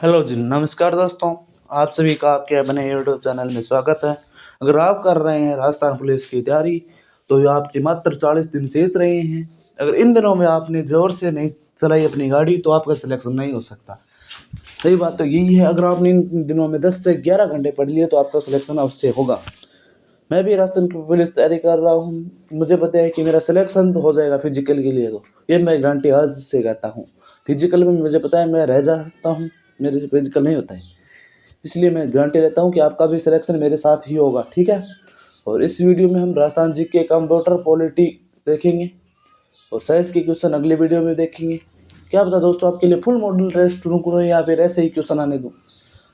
Hello जी, नमस्कार दोस्तों। आप सभी का आपके अपने यूट्यूब चैनल में स्वागत है। अगर आप कर रहे हैं राजस्थान पुलिस की तैयारी तो ये आपके मात्र 40 दिन शेष रहे हैं। अगर इन दिनों में आपने ज़ोर से नहीं चलाई अपनी गाड़ी तो आपका सिलेक्शन नहीं हो सकता। सही बात तो यही है। अगर आपने इन दिनों में 10 से 11 घंटे पढ़ लिए तो आपका सिलेक्शन अवश्य होगा। मैं भी राजस्थान की पुलिस तैयारी कर रहा हूँ। मुझे पता है कि मेरा सिलेक्शन तो हो जाएगा फिजिकल के लिए। तो ये मैं गारंटी आज से कहता हूँ। फिजिकल में मुझे पता है मैं रह जाता हूँ, मेरे से फिजिकल नहीं होता है। इसलिए मैं गारंटी लेता हूँ कि आपका भी सिलेक्शन मेरे साथ ही होगा, ठीक है। और इस वीडियो में हम राजस्थान जी के कंप्यूटर पॉलिटी देखेंगे और साइंस के क्वेश्चन अगले वीडियो में देखेंगे। क्या पता दोस्तों आपके लिए फुल मॉडल टेस्ट करूँ या फिर ऐसे ही क्वेश्चन आने दूँ,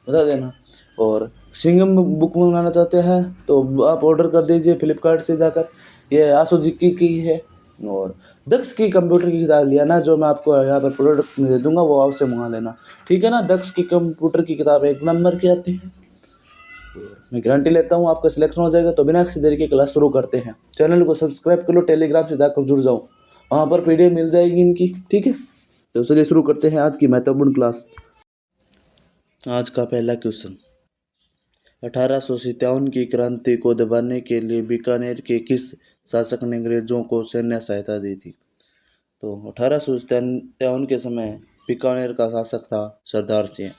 बता देना। और सिंघम बुक मंगाना चाहते हैं तो आप ऑर्डर कर दीजिए फ्लिपकार्ट से जाकर। ये आशु जी की है। और दक्ष की कंप्यूटर की किताब लिया ना, जो मैं आपको यहाँ पर प्रोडक्ट दे दूंगा वो आपसे मंगा लेना, ठीक है ना। दक्ष की कंप्यूटर की किताब एक नंबर की आती है। मैं गारंटी लेता हूँ आपका सिलेक्शन हो जाएगा। तो बिना किसी देरी के क्लास शुरू करते हैं। चैनल को सब्सक्राइब कर लो, टेलीग्राम से जाकर जुड़ जाओ, वहाँ पर पीडीएफ मिल जाएगी इनकी, ठीक है। तो चलिए शुरू करते हैं आज की महत्वपूर्ण क्लास। आज का पहला क्वेश्चन, 1857 की क्रांति को दबाने के लिए बीकानेर के किस शासक ने अंग्रेजों को सैन्य सहायता दी थी? तो 1857 के समय बीकानेर का शासक था सरदार सिंह।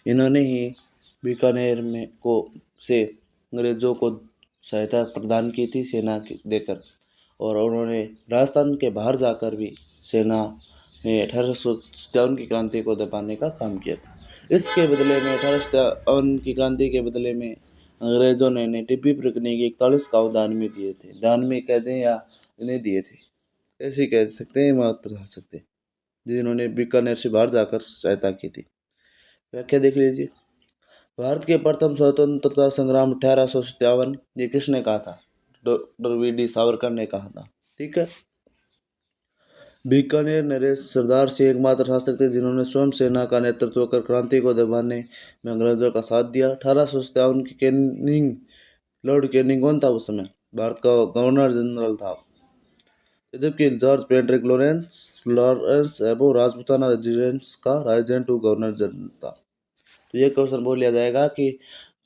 इन्होंने ही बीकानेर में को से अंग्रेजों को सहायता प्रदान की थी सेना देकर। और उन्होंने राजस्थान के बाहर जाकर भी सेना ने 1857 की क्रांति को दबाने का काम किया था। इसके बदले में 1857 की क्रांति के बदले में अंग्रेजों ने टिप्पी प्रकनी के 41 गाँव दान में दिए थे। दान में कह दें या इन्हें दिए थे, ऐसे कह सकते हैं, मात्र कह सकते हैं, जिन्होंने बीकानेर से बाहर जाकर सहायता की थी। व्याख्या देख लीजिए। भारत के प्रथम स्वतंत्रता संग्राम 1857, ये किसने कहा था? Doctor VD. सावरकर ने कहा था, ठीक है। बीकानेर नरेश सरदार सिंह एकमात्र शासक थे जिन्होंने स्वयं सेना का नेतृत्व कर क्रांति को दबाने में अंग्रेजों का साथ दिया। 1857 की कैनिंग, लॉर्ड कैनिंग कौन था उस समय? भारत का गवर्नर जनरल था। जबकि जॉर्ज पेट्रिक लॉरेंस एबो राजपूताना रेजिडेंस का राइजेंट टू गवर्नर जनरल था। तो ये क्वेश्चन बोल लिया जाएगा कि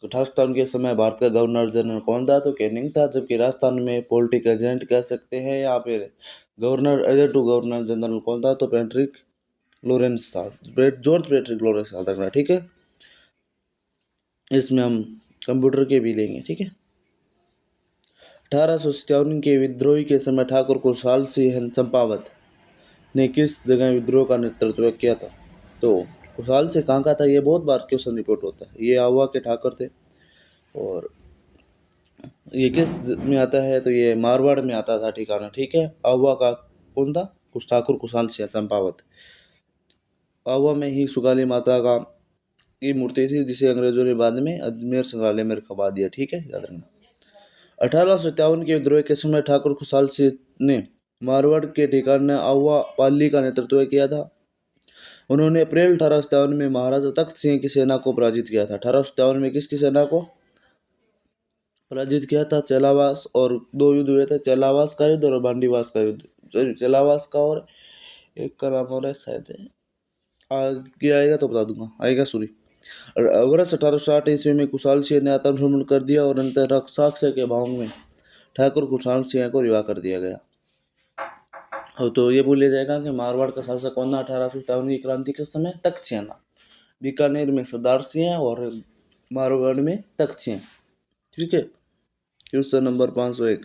1857 के समय भारत का गवर्नर जनरल कौन था? तो कैनिंग था। जबकि राजस्थान में पॉलिटिकल एजेंट कह सकते हैं या फिर governor agent to governor general कौन था? तो पेट्रिक लॉरेंस था, जॉर्ज पेट्रिक लॉरेंस याद रखना, ठीक है। इसमें हम कंप्यूटर के भी लेंगे, ठीक है। 1857 के विद्रोह के समय ठाकुर खुशहाल सिंह चंपावत ने किस जगह विद्रोह का नेतृत्व किया था? तो खुशहाल से कहाँ का था? ये बहुत बार क्वेश्चन रिपोर्ट होता है। ये आहुआ के ठाकुर थे। और ये किस में आता है? तो ये मारवाड़ में आता था ठिकाना, ठीक है। आहुआ का कौन था? कुछ ठाकुर खुशहाल सिंह चंपावत। आहुआ में ही सुगाली माता का की मूर्ति थी जिसे अंग्रेजों ने बाद में अजमेर संग्रहालय में रखवा दिया, ठीक है, याद रखना। 1857 के विद्रोह के समय ठाकुर खुशहाल सिंह ने मारवाड़ के ठिकाने आहुआ पाली का नेतृत्व किया था। उन्होंने अप्रैल 1857 में महाराजा तख्त सिंह की सेना को पराजित किया था। 1857 में किसकी सेना को पराजित किया था? चेलावास। और दो युद्ध हुए थे, चेलावास का युद्ध और बांडीवास का युद्ध। चेलावास का और एक का नाम हो रहा है शायद, आगे आएगा तो बता दूंगा, आएगा सॉरी। वर्ष 1860 ईस्वी में खुशहाल सिंह ने आत्मसमर्पण कर दिया और अंत रक्षाक्ष के भाव में ठाकुर खुशहाल सिंह को रिहा कर दिया गया। और तो ये बोला जाएगा कि मारवाड़ का शासक कौन था 1857 की क्रांति के समय? तख्त सिंह। बीकानेर में सरदार सिंह और मारवाड़ में तख्त सिंह, ठीक है। क्वेश्चन नंबर 501,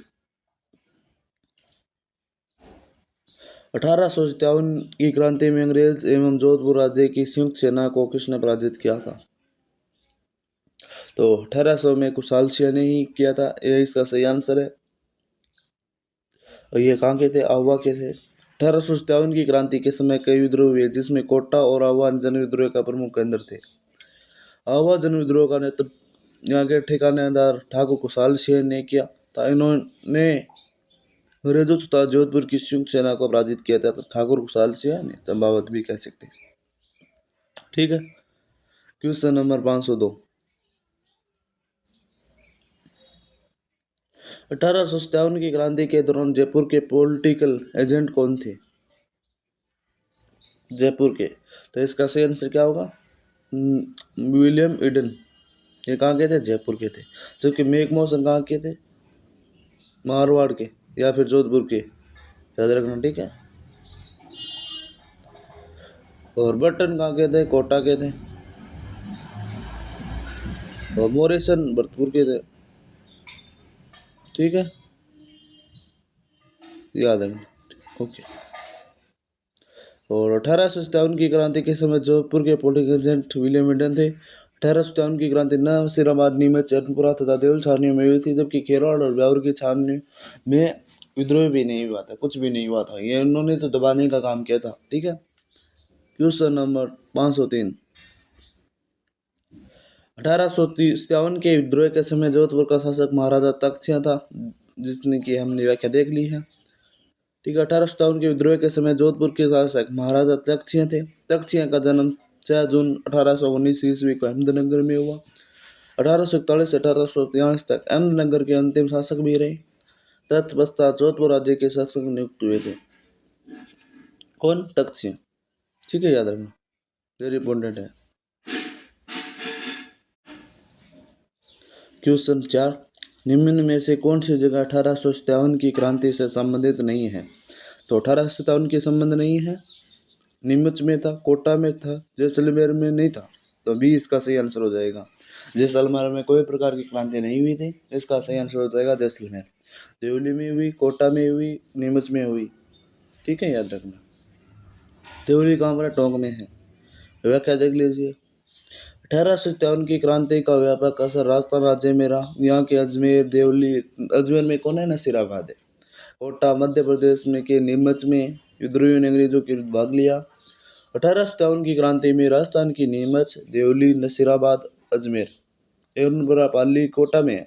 1857 की क्रांति में अंग्रेज एवं जोधपुर राज्य की संयुक्त सेना को किसने पराजित किया था? तो 1800 में खुशहाल सिंह ने ही किया था, यह इसका सही आंसर है। और ये कहाँ के थे? आहुआ के थे। 1857 की क्रांति के समय कई विद्रोह हुए जिसमें कोटा और आहुआ जन विद्रोह का प्रमुख केंद्र थे। आहुआ जन विद्रोह का नेतृत्व यहाँ के ठिकानेदार ठाकुर खुशहाल सिंह ने किया था। इन्होंने अंग्रेजों तथा जोधपुर की संयुक्त सेना को पराजित किया था। तो ठाकुर खुशहाल सिंह ने चंपावत भी कह सकते हैं, ठीक है। क्वेश्चन नंबर 502, 1857 की क्रांति के दौरान जयपुर के पॉलिटिकल एजेंट कौन थे? जयपुर के। तो इसका सही आंसर क्या होगा? विलियम ईडन, ये कहाँ के थे? जयपुर के थे। जबकि मेक मौसन कहाँ के थे? मारवाड़ के या फिर जोधपुर के, याद रखना, ठीक है। और बटन कहाँ के थे? कोटा के थे। और मोरिसन भरतपुर के थे, ठीक है, याद रखना, ओके। और 1857 की क्रांति के समय जोधपुर के पॉलिटिकल एजेंट विलियम ईडन थे। 1857 की क्रांति नसीराबाद, नीमच, चैनपुरा तथा देवल छावनियों में हुई थी, जबकि खेरवाड़ और ब्यावर की छावनी में विद्रोह भी नहीं हुआ था, कुछ भी नहीं हुआ था। ये उन्होंने तो दबाने का काम किया था, ठीक है। Question number 503। 1857 के विद्रोह के समय जोधपुर का शासक महाराजा तख्तसिंह था, जिसने की हमने व्याख्या देख ली है, ठीक है। 1857 के विद्रोह के समय जोधपुर के शासक महाराजा तख्तसिंह थे। तख्तसिंह का जन्म 6 जून 1819 ईस्वी को अहमदनगर में हुआ। 1841 से 1843 तक अहमदनगर के अंतिम शासक भी रहे। तत्पश्चात जोधपुर राज्य के शासक नियुक्त हुए थे। कौन? तख्तसिंह, ठीक है, याद रखना, वेरी इंपॉर्टेंट है। क्वेश्चन 4। निम्न में से कौन सी जगह 1857 की क्रांति से संबंधित नहीं है? तो 1857 के संबंध नहीं है। नीमच में था, कोटा में था, जैसलमेर में नहीं था, तो बी इसका सही आंसर हो जाएगा। जैसलमेर में कोई प्रकार की क्रांति नहीं हुई थी, इसका सही आंसर हो जाएगा जैसलमेर। देवली में हुई, कोटा में हुई, नीमच में हुई, ठीक है, याद रखना। देवली कहाँ पर है? टोंक में है। व्याख्या देख लीजिए। 1857 की क्रांति का व्यापक असर राजस्थान राज्य में रहा। यहाँ के अजमेर, देवली, अजमेर में कौन है? नसीराबाद है। कोटा मध्य प्रदेश में के नीमच में विद्रोहियों ने अंग्रेजों के विरुद्ध भाग लिया। 1857 की क्रांति में राजस्थान की नीमच, देवली, नसीराबाद, अजमेर एवं बरापाली, कोटा में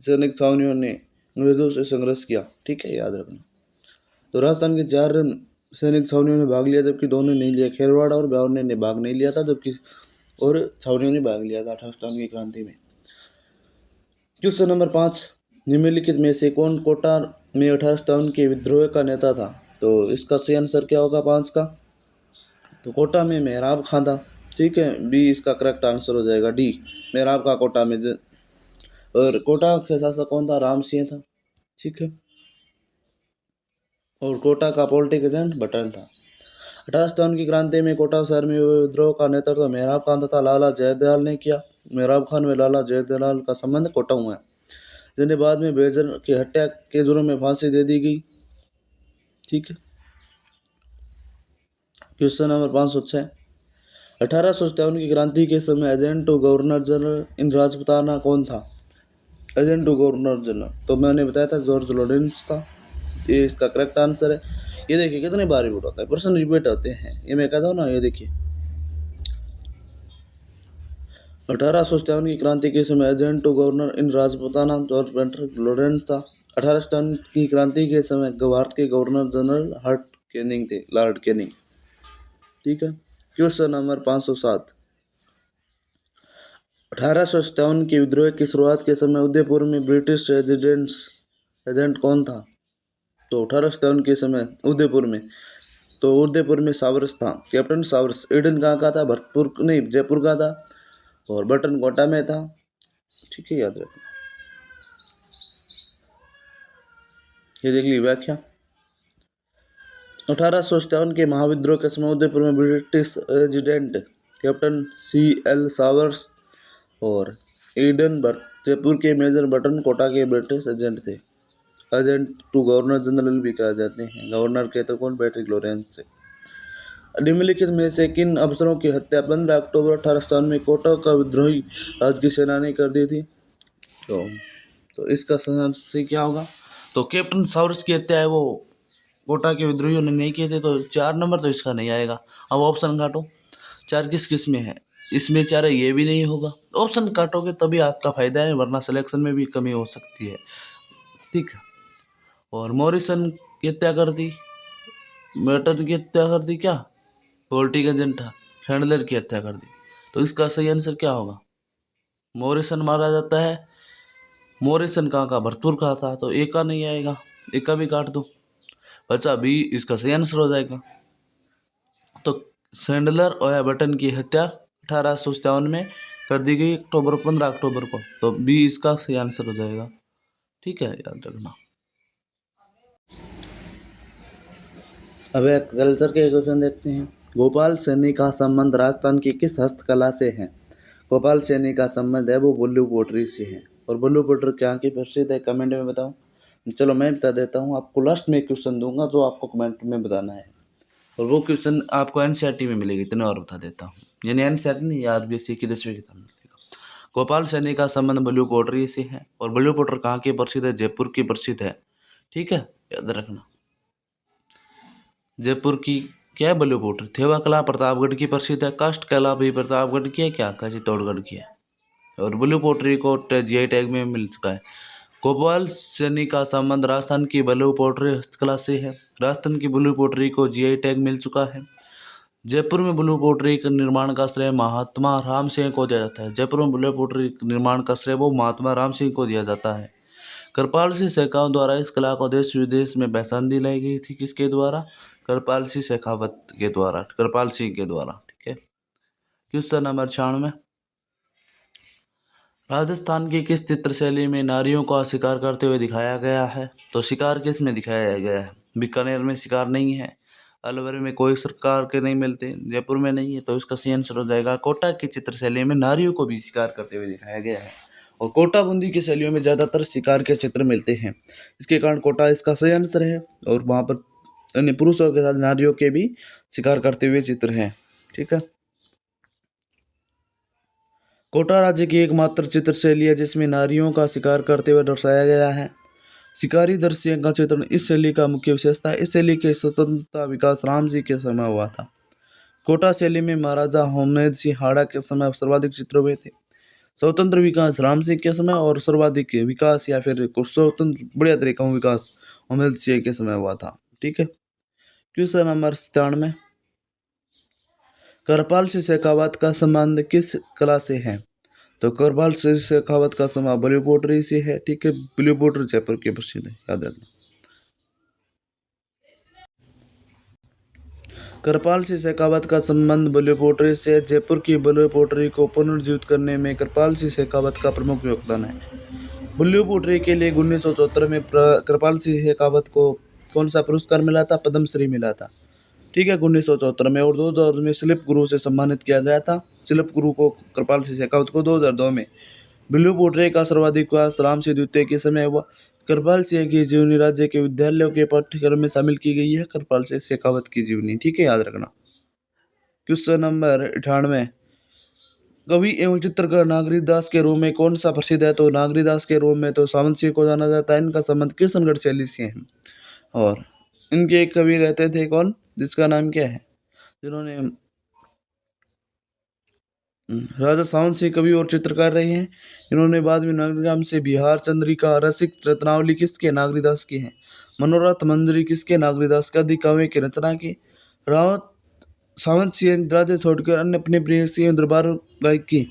सैनिक छावनियों ने अंग्रेजों से संघर्ष किया, ठीक है, याद रखना। तो राजस्थान के 4 सैनिक छावनियों ने भाग लिया, जबकि 2 ने नहीं लिया। खेरवाड़ और ब्यावर ने भाग नहीं लिया था, जबकि और छावनियों ने भाग लिया था 1857 की क्रांति में। Question number 5। निम्नलिखित में से कौन कोटा में 1857 के विद्रोह का नेता था? तो इसका सही आंसर क्या होगा 5 का? तो कोटा में मेहराब खां था, ठीक है, बी इसका करेक्ट आंसर हो जाएगा, डी मेहराब खां कोटा में। और कोटा का शासक कौन था? राम सिंह था, ठीक है। और कोटा का पॉलिटिकल एजेंट बटन था। 1857 की क्रांति में कोटा शहर में हुए विद्रोह का नेतृत्व मेहराब खान तथा लाला जयदयाल ने किया। मेहराब खान व लाला जयदयाल का संबंध कोटाऊ है, जिन्हें बाद में बेजर की हत्या के जुर्म में फांसी दे दी गई, ठीक है। Question number 506। 1857 की क्रांति के समय agent to governor general in Rajputana कौन था? एजेंट टू गवर्नर जनरल, तो मैंने बताया था जॉर्ज लॉरेंस था, ये इसका करेक्ट आंसर है। ये देखिए कितने बार रिपीट होता है, प्रश्न रिपीट होते हैं, ये मैं कहता हूँ ना, ये देखिए। 1857 की क्रांति के समय agent to governor in Rajputana George painter Lawrence था। 1857 की क्रांति के समय भारत के गवर्नर जनरल लॉर्ड कैनिंग थे, लॉर्ड कैनिंग, ठीक है। Question number 507। 1857 के विद्रोह की शुरुआत के समय उदयपुर में ब्रिटिश एजेंट कौन था? तो 1857 के समय उदयपुर में सावरस था, कैप्टन सावरस। ईडन कहाँ का था? भरतपुर नहीं, जयपुर का था। और बटन कोटा में था, ठीक है, याद रखना। ये देख ली व्याख्या। 1857 के महाविद्रोह के समय उदयपुर में ब्रिटिश रेजिडेंट कैप्टन CL सावरस और ईडन जयपुर के मेजर बटन कोटा के ब्रिटिश एजेंट थे। एजेंट टू गवर्नर जनरल भी कहा जाते हैं। गवर्नर के तो कौन? पैट्रिक लॉरेंस से। निम्नलिखित में से किन अफसरों की हत्या 15 अक्टूबर 1857 में कोटा का विद्रोही राज की सेना ने कर दी थी? तो इसका सही क्या होगा? तो कैप्टन सावरस की हत्या है वो कोटा के विद्रोहियों ने नहीं किए थे, तो 4 नंबर तो इसका नहीं आएगा। अब ऑप्शन काटो, 4 किस में है? इसमें 4 है, ये भी नहीं होगा। ऑप्शन काटोगे तभी आपका फायदा है, वरना सिलेक्शन में भी कमी हो सकती है, ठीक है। और मॉरिसन की हत्या कर दी, मेटन की हत्या कर दी, क्या पॉलिटिकल एजेंट था, सैंडलर की हत्या कर दी। तो इसका सही आंसर क्या होगा? मॉरिसन मारा जाता है। मॉरिसन कहाँ का? भरतपुर का था, तो ए का नहीं आएगा, ए का भी काट दो, बचा बी इसका सही आंसर हो जाएगा। तो सैंडलर और बटन की हत्या 1857 में कर दी गई, 15 अक्टूबर को। तो बी इसका सही आंसर हो जाएगा। ठीक है, याद रखना। अब एक कल्चर के क्वेश्चन देखते हैं। गोपाल सैनी का संबंध राजस्थान की किस हस्तकला से है? गोपाल सैनी का संबंध है वो ब्लू पोट्री से है। और ब्लू पोट्री क्या की प्रसिद्ध है, कमेंट में बताओ। चलो मैं बता देता हूँ आपको, लास्ट में क्वेश्चन दूंगा जो आपको कमेंट में बताना है। और वो क्वेश्चन आपको एनसीईआरटी में मिलेगी, इतने और बता देता हूँ। यानी एनसीईआरटी नहीं, आरबीएससी की 10वीं किताब में मिलेगा। गोपाल सैनी का संबंध ब्लू पोट्री से है। और ब्लू पोट्री कहाँ की प्रसिद्ध है? जयपुर की प्रसिद्ध है। ठीक है, याद रखना। जयपुर की क्या है? Blue pottery. थेवा कला प्रतापगढ़ की प्रसिद्ध है। काष्ठ कला भी प्रतापगढ़ की है। क्या का चित्तौड़गढ़ की है। और ब्लू पोट्री को जीआई टैग में मिल चुका है। गोपाल सैनी का संबंध राजस्थान की ब्लू पोट्री हस्तकला से है। राजस्थान की ब्लू पोट्री को जीआई टैग मिल चुका है। जयपुर में ब्लू पोट्री के निर्माण का श्रेय महात्मा राम सिंह को दिया जाता है। जयपुर में ब्लू पोट्री निर्माण का श्रेय वो महात्मा राम सिंह को दिया जाता है। कृपाल सिंह शेखावत द्वारा इस कला को देश विदेश में पहचान दिलाई गई थी। किसके द्वारा? कृपाल सिंह शेखावत के द्वारा, कृपाल सिंह के द्वारा। ठीक है। Question number 96। राजस्थान की किस चित्रशैली में नारियों का शिकार करते हुए दिखाया गया है? तो शिकार किस में दिखाया गया है? बीकानेर में शिकार नहीं है, अलवर में कोई शिकार के नहीं मिलते, जयपुर में नहीं है। तो इसका सही आंसर हो जाएगा कोटा की चित्रशैली में नारियों को भी शिकार करते हुए दिखाया गया है। और कोटा बूंदी की शैलियों में ज़्यादातर शिकार के चित्र मिलते हैं, इसके कारण कोटा इसका सही आंसर है। और वहाँ पर अन्य पुरुषों के साथ नारियों के भी शिकार करते हुए चित्र हैं। ठीक है। कोटा राज्य की एकमात्र चित्रशैली है जिसमें नारियों का शिकार करते हुए दर्शाया गया है। शिकारी दृश्य का चित्रण इस शैली का मुख्य विशेषता है। इस शैली के स्वतंत्रता विकास राम जी के समय हुआ था। कोटा शैली में महाराजा होमनेद सिंह हाड़ा के समय सर्वाधिक चित्र हुए थे। स्वतंत्र विकास राम सिंह के समय और सर्वाधिक विकास या फिर स्वतंत्र बढ़िया तरीका विकास होमनेद सिंह के समय हुआ था। ठीक है। Question number 97। कृपाल सिंह शेखावत का संबंध किस कला से है? तो कृपाल सिंह शेखावत का संबंध ब्लू पोट्री से है। ठीक है, ब्लू पोट्री जयपुर की प्रसिद्ध है, याद रखना। कृपाल सिंह शेखावत का संबंध ब्लू पोट्री से। जयपुर की ब्लू पोट्री को पुनर्जीवित करने में कृपाल सिंह शेखावत का प्रमुख योगदान है। ब्लू पोट्री के लिए 1974 में कृपाल सिंह शेखावत को कौन सा पुरस्कार मिला था? पद्मश्री मिला था। ठीक है, 1974 में। और 2000 में शिल्प गुरु से सम्मानित किया गया था। शिल्प गुरु को कृपाल सिंह शेखावत को 2002 में। ब्लू पोट्री का सर्वाधिक विकास राम सिंह द्वितीय के समय हुआ। कृपाल सिंह की जीवनी राज्य के विद्यालयों के पाठ्यक्रम में शामिल की गई है। कृपाल सिंह शेखावत की जीवनी। ठीक है, याद रखना। Question number 98। कवि एवं चित्रकार नागरी दास के रूप में कौन सा प्रसिद्ध है? तो नागरी दास के रूप में तो सावंत सिंह को जाना जाता है। इनका संबंध किशनगढ़ शैली से है। और इनके एक कवि रहते थे कौन, जिसका नाम क्या है, जिन्होंने राजा सावंत सिंह कवि और चित्रकार रहे हैं। इन्होंने बाद में नगरग्राम से बिहार चंद्रिका, रसिक, रत्नावली किसके? नागरीदास की है। मनोरथ मंजरी किसके? नागरीदास का। दिकावे की रचना की। रावत सावंत सिंह राज्य छोड़कर अन्य अपने प्रेयसी दरबार गायक की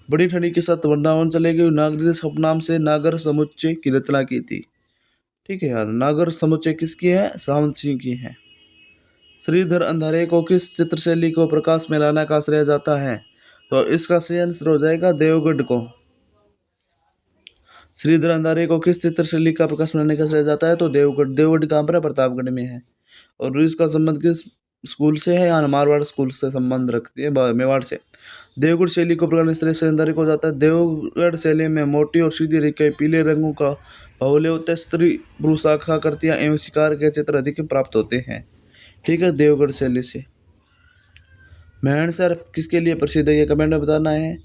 बड़ी ठंडी के साथ वृंदावन चले गए। नागरीदास उपनाम से नागर समुच्चय की रचना की थी। ठीक है यार, नागर समुच्चय किसकी है? सावंत सिंह की है। श्रीधर अंधारे को किस चित्रशैली को प्रकाश में लाना का श्रेय जाता है? तो इसका सही आंसर हो जाएगा देवगढ़ को। श्रीधर अंधारे को किस चित्रशैली का प्रकाश में लाने का श्रेय जाता है? तो देवगढ़। देवगढ़ कहाँ पर है? प्रतापगढ़ में है। और इसका संबंध किस स्कूल से है? या मारवाड़ स्कूल से संबंध रखती है, मेवाड़ से। देवगढ़ शैली को प्रकाश श्रेय से अंधारे को जाता है। देवगढ़ शैली में मोटी और सीधी रेखाएं, पीले रंगों का बाहुल्य होता है। स्त्री पुरुष आकृतियां एवं शिकार के चित्र अधिक प्राप्त होते हैं। ठीक है, देवगढ़ शैली से। मेहणसर किसके लिए प्रसिद्ध है? ये कमेंट में बताना है।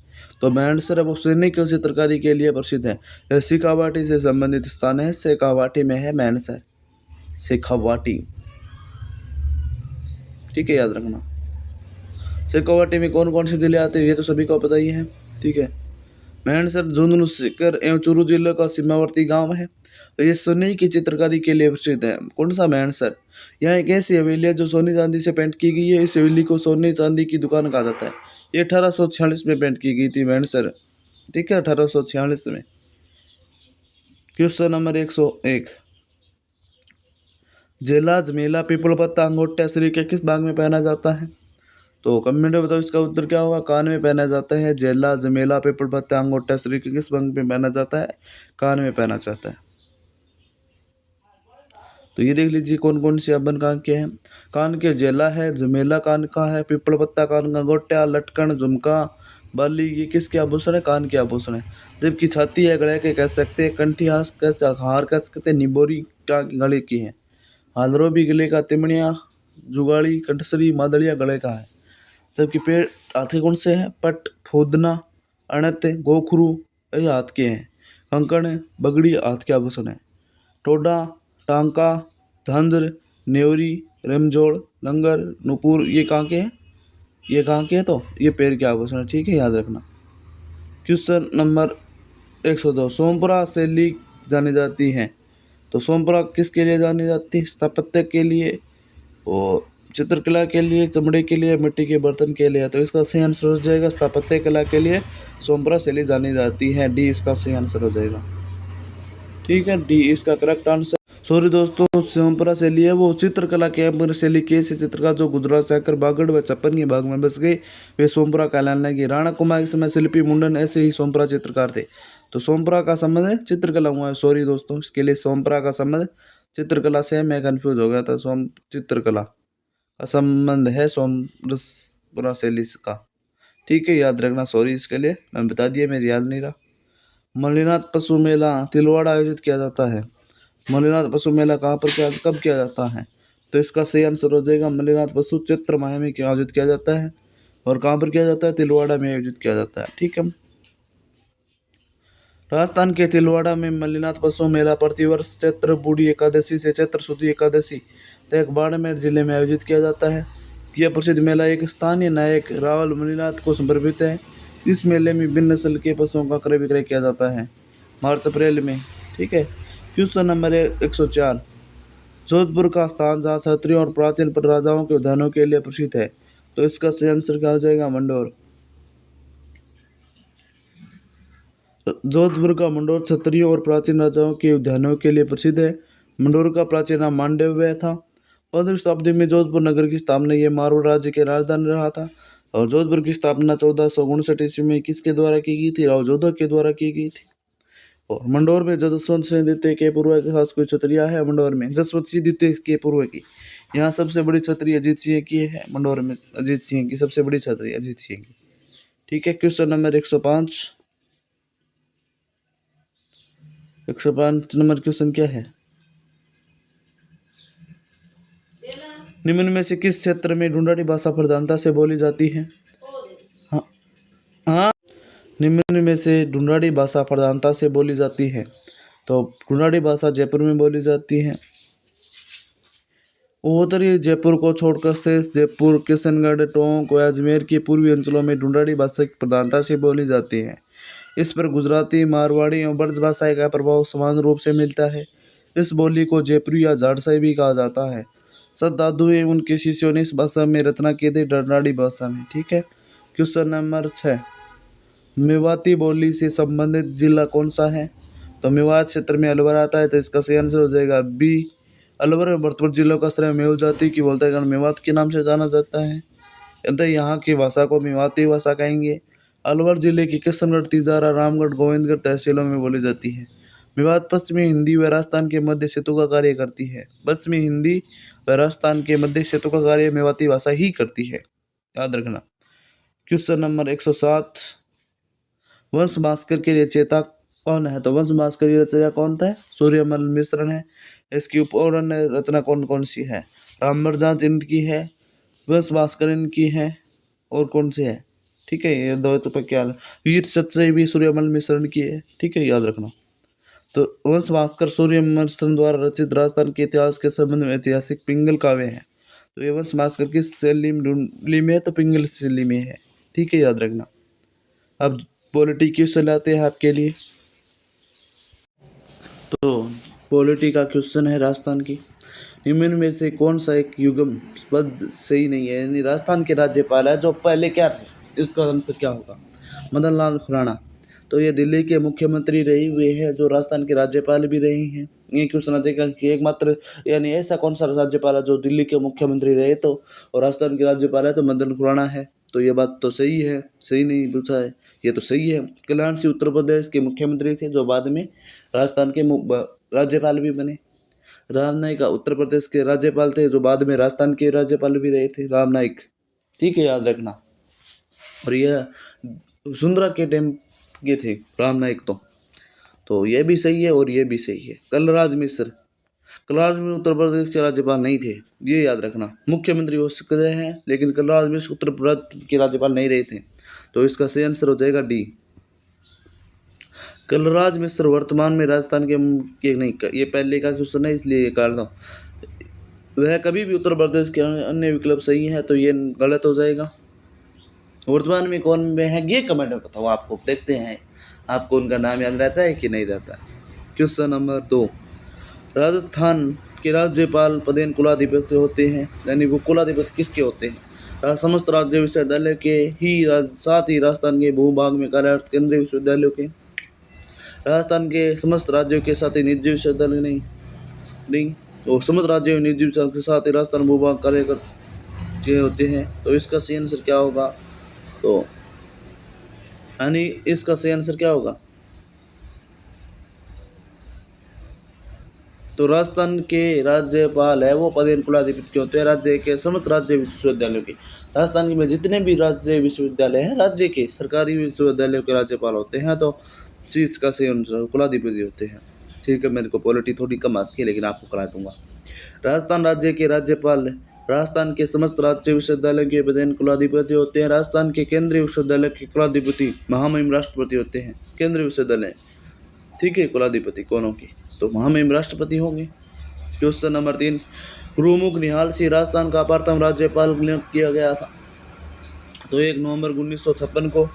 तो मेहणसर वो सैनिक चित्रकारी के लिए प्रसिद्ध है। यह शेखावाटी से संबंधित स्थान है। शेखावाटी में है मेहणसर, शेखावाटी। ठीक है, याद रखना। शेखावाटी में कौन कौन सी जिले आते हैं ये तो सभी को पता ही है। ठीक है। मेहणसर झुंझुनू, सीकर एवं चूरू जिले का सीमावर्ती गांव है। तो ये सोने की चित्रकारी के लिए प्रसिद्ध है। कौन सा? मेहणसर। यहाँ एक ऐसी हवेली है जो सोने चांदी से पेंट की गई है। इस हवेली को सोने चांदी की दुकान कहा जाता है। ये 1846 में पेंट की गई थी मेहणसर। ठीक है, 1846 में। Question number 101। जेला, झमेला, पीपल पत्ता, अंगोठा शरीर के किस भाग में पहना जाता है? तो कमेंट में बताओ इसका उत्तर क्या होगा। कान में पहना जाता है, जेला, जमेला, पेपर पत्ता, अंगूठा शरीर के किस अंग में पहना जाता है, कान में पहना जाता है। तो ये देख लीजिए कौन कौन से अबन कान के हैं। कान के जेला है, जमेला कान का है, पिपल पत्ता कान का, गोट्या, लटकन, झुमका, बाली, ये किसके आभूषण है, कान के आभूषण है। जबकि छाती है गले के कह सकते हैं, कंठी हास कह हार कह सकते हैं, निबोरी क्या गले की है, हालरो भी गले का, तिमड़िया, जुगाड़ी, कंठसरी, मादड़िया गले का है। जबकि पेड़ हाथी कौन से हैं, पट, फूदना, अणत, गोखरू ये हाथ के हैं। कंकण, बगड़ी हाथ के आभूषण है। टोडा, टांका, धंधर, नेवरी, रमजोड़, लंगर, नुपुर ये कहाँ के हैं, ये कहाँ के हैं, तो ये पैर के आभूषण है। ठीक है, याद रखना। क्वेश्चन नंबर 102, सोमपुरा शैली जानी जाती है। तो सोमपुरा किसके लिए जानी जाती है, स्थापत्य के लिए और चित्रकला के लिए, चमड़े के लिए, मिट्टी के बर्तन के लिए। तो इसका सही आंसर हो जाएगा स्थापत्य कला के लिए सोमपुरा शैली जानी जाती है। डी इसका सही आंसर हो जाएगा। ठीक है, डी इसका करेक्ट आंसर। सॉरी दोस्तों, सोमपुरा शैली है वो चित्रकला के अंबर शैली के ऐसे चित्रकार जो गुजरात से आकर बागड़ व छप्पन के भाग में बस गए वे सोमपुरा कहलाने लगे। राणा कुमार के समय शिल्पी मुंडन ऐसे ही सोमपुरा चित्रकार थे। तो सोमपुरा का संबंध है चित्रकला हुआ है। सॉरी दोस्तों, इसके लिए सोमपुरा का संबंध चित्रकला से, मैं कंफ्यूज हो गया था। चित्रकला का संबंध है सोमपुरा शैली का। ठीक है, याद रखना। सॉरी इसके लिए, मैं बता दिया, मेरी याद नहीं रहा। मल्लीनाथ पशु मेला तिलवाड़ा आयोजित किया जाता है। मल्लीनाथ पशु मेला कहाँ पर कब किया जाता है, तो इसका सही आंसर हो जाएगा मल्लीनाथ पशु चैत्र माह में आयोजित किया जाता है। और कहाँ पर किया जाता है, तिलवाड़ा में आयोजित किया जाता है। ठीक है, राजस्थान के तिलवाड़ा में मल्लीनाथ पशु मेला प्रतिवर्ष चैत्र बूढ़ी एकादशी से चैत्र शुद्धी एकादशी तक बाड़मेर जिले में आयोजित किया जाता है। यह प्रसिद्ध मेला एक स्थानीय नायक रावल मल्लीनाथ को समर्पित है। इस मेले में भिन्न नस्ल के पशुओं का क्रय विक्रय किया जाता है मार्च अप्रैल में। ठीक है, क्वेश्चन नंबर 104, जोधपुर का स्थान जहाँ क्षत्रियों और प्राचीन राजाओं के उद्यानों के लिए प्रसिद्ध है। तो इसका सही आंसर क्या हो जाएगा, मंडोर। जोधपुर का मंडोर क्षत्रियों और प्राचीन राजाओं के उद्यानों के लिए प्रसिद्ध है। मंडोर का प्राचीन नाम मांडव्य था। 15वीं शताब्दी में जोधपुर नगर की स्थापना ये मारवाड़ राज्य के राजधानी रहा था। और जोधपुर की स्थापना 1459 ईस्वी में किसके द्वारा की गई थी, राव जोधा के द्वारा की गई थी। और मंडोर में जसवंत सिंह द्वितीय के पूर्व के साथ कोई क्षत्रिय है, मंडोर में जसवंत सिंह द्वितीय के पूर्व की। यहाँ सबसे बड़ी क्षत्रिय अजीत सिंह की है, मंडोर में अजीत सिंह की सबसे बड़ी क्षत्रिय अजीत सिंह की। ठीक है, क्वेश्चन नंबर 105 नंबर क्वेश्चन क्या है, निम्न में से किस क्षेत्र में ढूंढाड़ी भाषा प्रधानता से बोली जाती है। हाँ हाँ, निम्न में से ढूंढाड़ी भाषा प्रधानता से बोली जाती है। तो ढूंढाड़ी भाषा जयपुर में बोली जाती है। उत्तरी जयपुर को छोड़कर शेष जयपुर, किशनगढ़, टोंक व अजमेर के पूर्वी अंचलों में ढूंढाड़ी भाषा की प्रधानता से बोली जाती है। इस पर गुजराती, मारवाड़ी और ब्रज भाषा का प्रभाव समान रूप से मिलता है। इस बोली को जयपुरी या झाड़साई भी कहा जाता है। संत दादू एवं उनके शिष्यों ने इस भाषा में रचना की थी, ढूंढाड़ी भाषा में। ठीक है, क्वेश्चन नंबर 6, मेवाती बोली से संबंधित जिला कौन सा है। तो मेवात क्षेत्र में अलवर आता है। तो इसका सही आंसर हो जाएगा बी, अलवर में भरतपुर जिलों का श्रेय मेव जाति की बोलते हैं, मेवात के नाम से जाना जाता है। यहाँ की भाषा को मेवाती भाषा कहेंगे। अलवर जिले की किशनगढ़, तिजारा, रामगढ़, गोविंदगढ़ तहसीलों में बोली जाती है। मेवात पश्चिमी हिंदी व राजस्थान के मध्य सेतु का कार्य करती है। पश्चिमी हिंदी व राजस्थान के मध्य सेतु का कार्य मेवाती भाषा ही करती है, याद रखना। क्वेश्चन नंबर 107, वंश भास्कर के रचयिता कौन है। तो वंश भास्कर की रचना कौन था, सूर्यमल मिश्र है। इसकी उपौरण्य रचना कौन कौन सी है, रामरजात इनकी है, वंश भास्कर इनकी है, और कौन सी है। ठीक है, ये दो तो क्या, वीर सतसई भी सूर्यमल मिश्रण की है। ठीक है, याद रखना। तो वंश भास्कर सूर्यमल मिश्रण द्वारा रचित राजस्थान के इतिहास के संबंध में ऐतिहासिक पिंगल काव्य है। तो ये वंश भास्कर किस शैली में है, तो पिंगल शैली में है। ठीक है, याद रखना। अब पॉलिटी क्वेश्चन आते हैं आपके लिए। तो पॉलिटी का क्वेश्चन है राजस्थान की, निम्न में से कौन सा एक युग्म पद सही नहीं है, यानी राजस्थान के राज्यपाल है जो पहले क्या थे, इसका आंसर क्या होगा, मदन लाल खुराना। तो ये दिल्ली के मुख्यमंत्री रहे हुए हैं, जो राजस्थान के राज्यपाल भी रहे हैं। ये क्वेश्चन आ जाएगा कि एकमात्र यानी ऐसा कौन सा राज्यपाल है जो दिल्ली के मुख्यमंत्री रहे तो और राजस्थान के राज्यपाल है तो मदन खुराना है। तो ये बात तो सही है, सही नहीं पूछा है, ये तो सही है। कल्याण सिंह उत्तर प्रदेश के मुख्यमंत्री थे जो बाद में राजस्थान के राज्यपाल भी बने। राम नाईक उत्तर प्रदेश के राज्यपाल थे जो बाद में राजस्थान के राज्यपाल भी रहे थे, राम नाईक। ठीक है, याद रखना। और यह सुंदरा के टाइम के थे राम नाईक। तो ये भी सही है और ये भी सही है। कलराज मिश्र उत्तर प्रदेश के राज्यपाल नहीं थे, ये याद रखना। मुख्यमंत्री हो सकते हैं लेकिन कलराज मिश्र उत्तर प्रदेश के राज्यपाल नहीं रहे थे। तो इसका सही आंसर हो जाएगा डी। कलराज मिश्र वर्तमान में राजस्थान के नहीं, ये पहले का क्वेश्चन है इसलिए ये काट दो। वह कभी भी उत्तर प्रदेश के अन्य विकल्प सही है तो ये गलत हो जाएगा। वर्तमान में कौन में है ये कमेंट में बताओ आपको, देखते हैं आपको उनका नाम याद रहता है कि नहीं रहता। क्वेश्चन नंबर 2, राजस्थान के राज्यपाल पदेन कुलाधिपति होते हैं, यानी वो कुलाधिपति किसके होते हैं? समस्त राज्य विश्वविद्यालय के ही साथ ही राजस्थान के भूभाग में कार्यरत केंद्रीय विश्वविद्यालयों के, राजस्थान के समस्त राज्यों के साथ ही निजी विश्वविद्यालय नहीं तो समस्त राज्यों निजी विश्वविद्यालय के साथ ही राजस्थान भूभाग कार्य करते होते हैं। तो इसका सही आंसर क्या होगा? तो यानी इसका सही आंसर क्या होगा? तो राजस्थान के राज्यपाल है वो पदेन कुलाधिपति के होते हैं राज्य के समस्त राज्य विश्वविद्यालयों के। राजस्थान में जितने भी राज्य विश्वविद्यालय हैं राज्य के सरकारी विश्वविद्यालयों के राज्यपाल होते हैं। तो इसका सही आंसर कुलाधिपति होते हैं। ठीक है, मेरे को पॉलिटी थोड़ी कम आती है लेकिन आपको करा दूंगा। राजस्थान राज्य के राज्यपाल राजस्थान के समस्त राज्य विश्वविद्यालय के पदेन कुलाधिपति होते हैं। राजस्थान के केंद्रीय विश्वविद्यालय के कुलाधिपति महामहिम राष्ट्रपति होते हैं। केंद्रीय विश्वविद्यालय, ठीक है, कुलाधिपति कौन होंगे? तो महामहिम राष्ट्रपति होंगे। क्वेश्चन नंबर 3, गुरुमुख निहाल सिंह राजस्थान का प्रथम राज्यपाल नियुक्त किया गया था। तो 1 नवंबर 1956 को।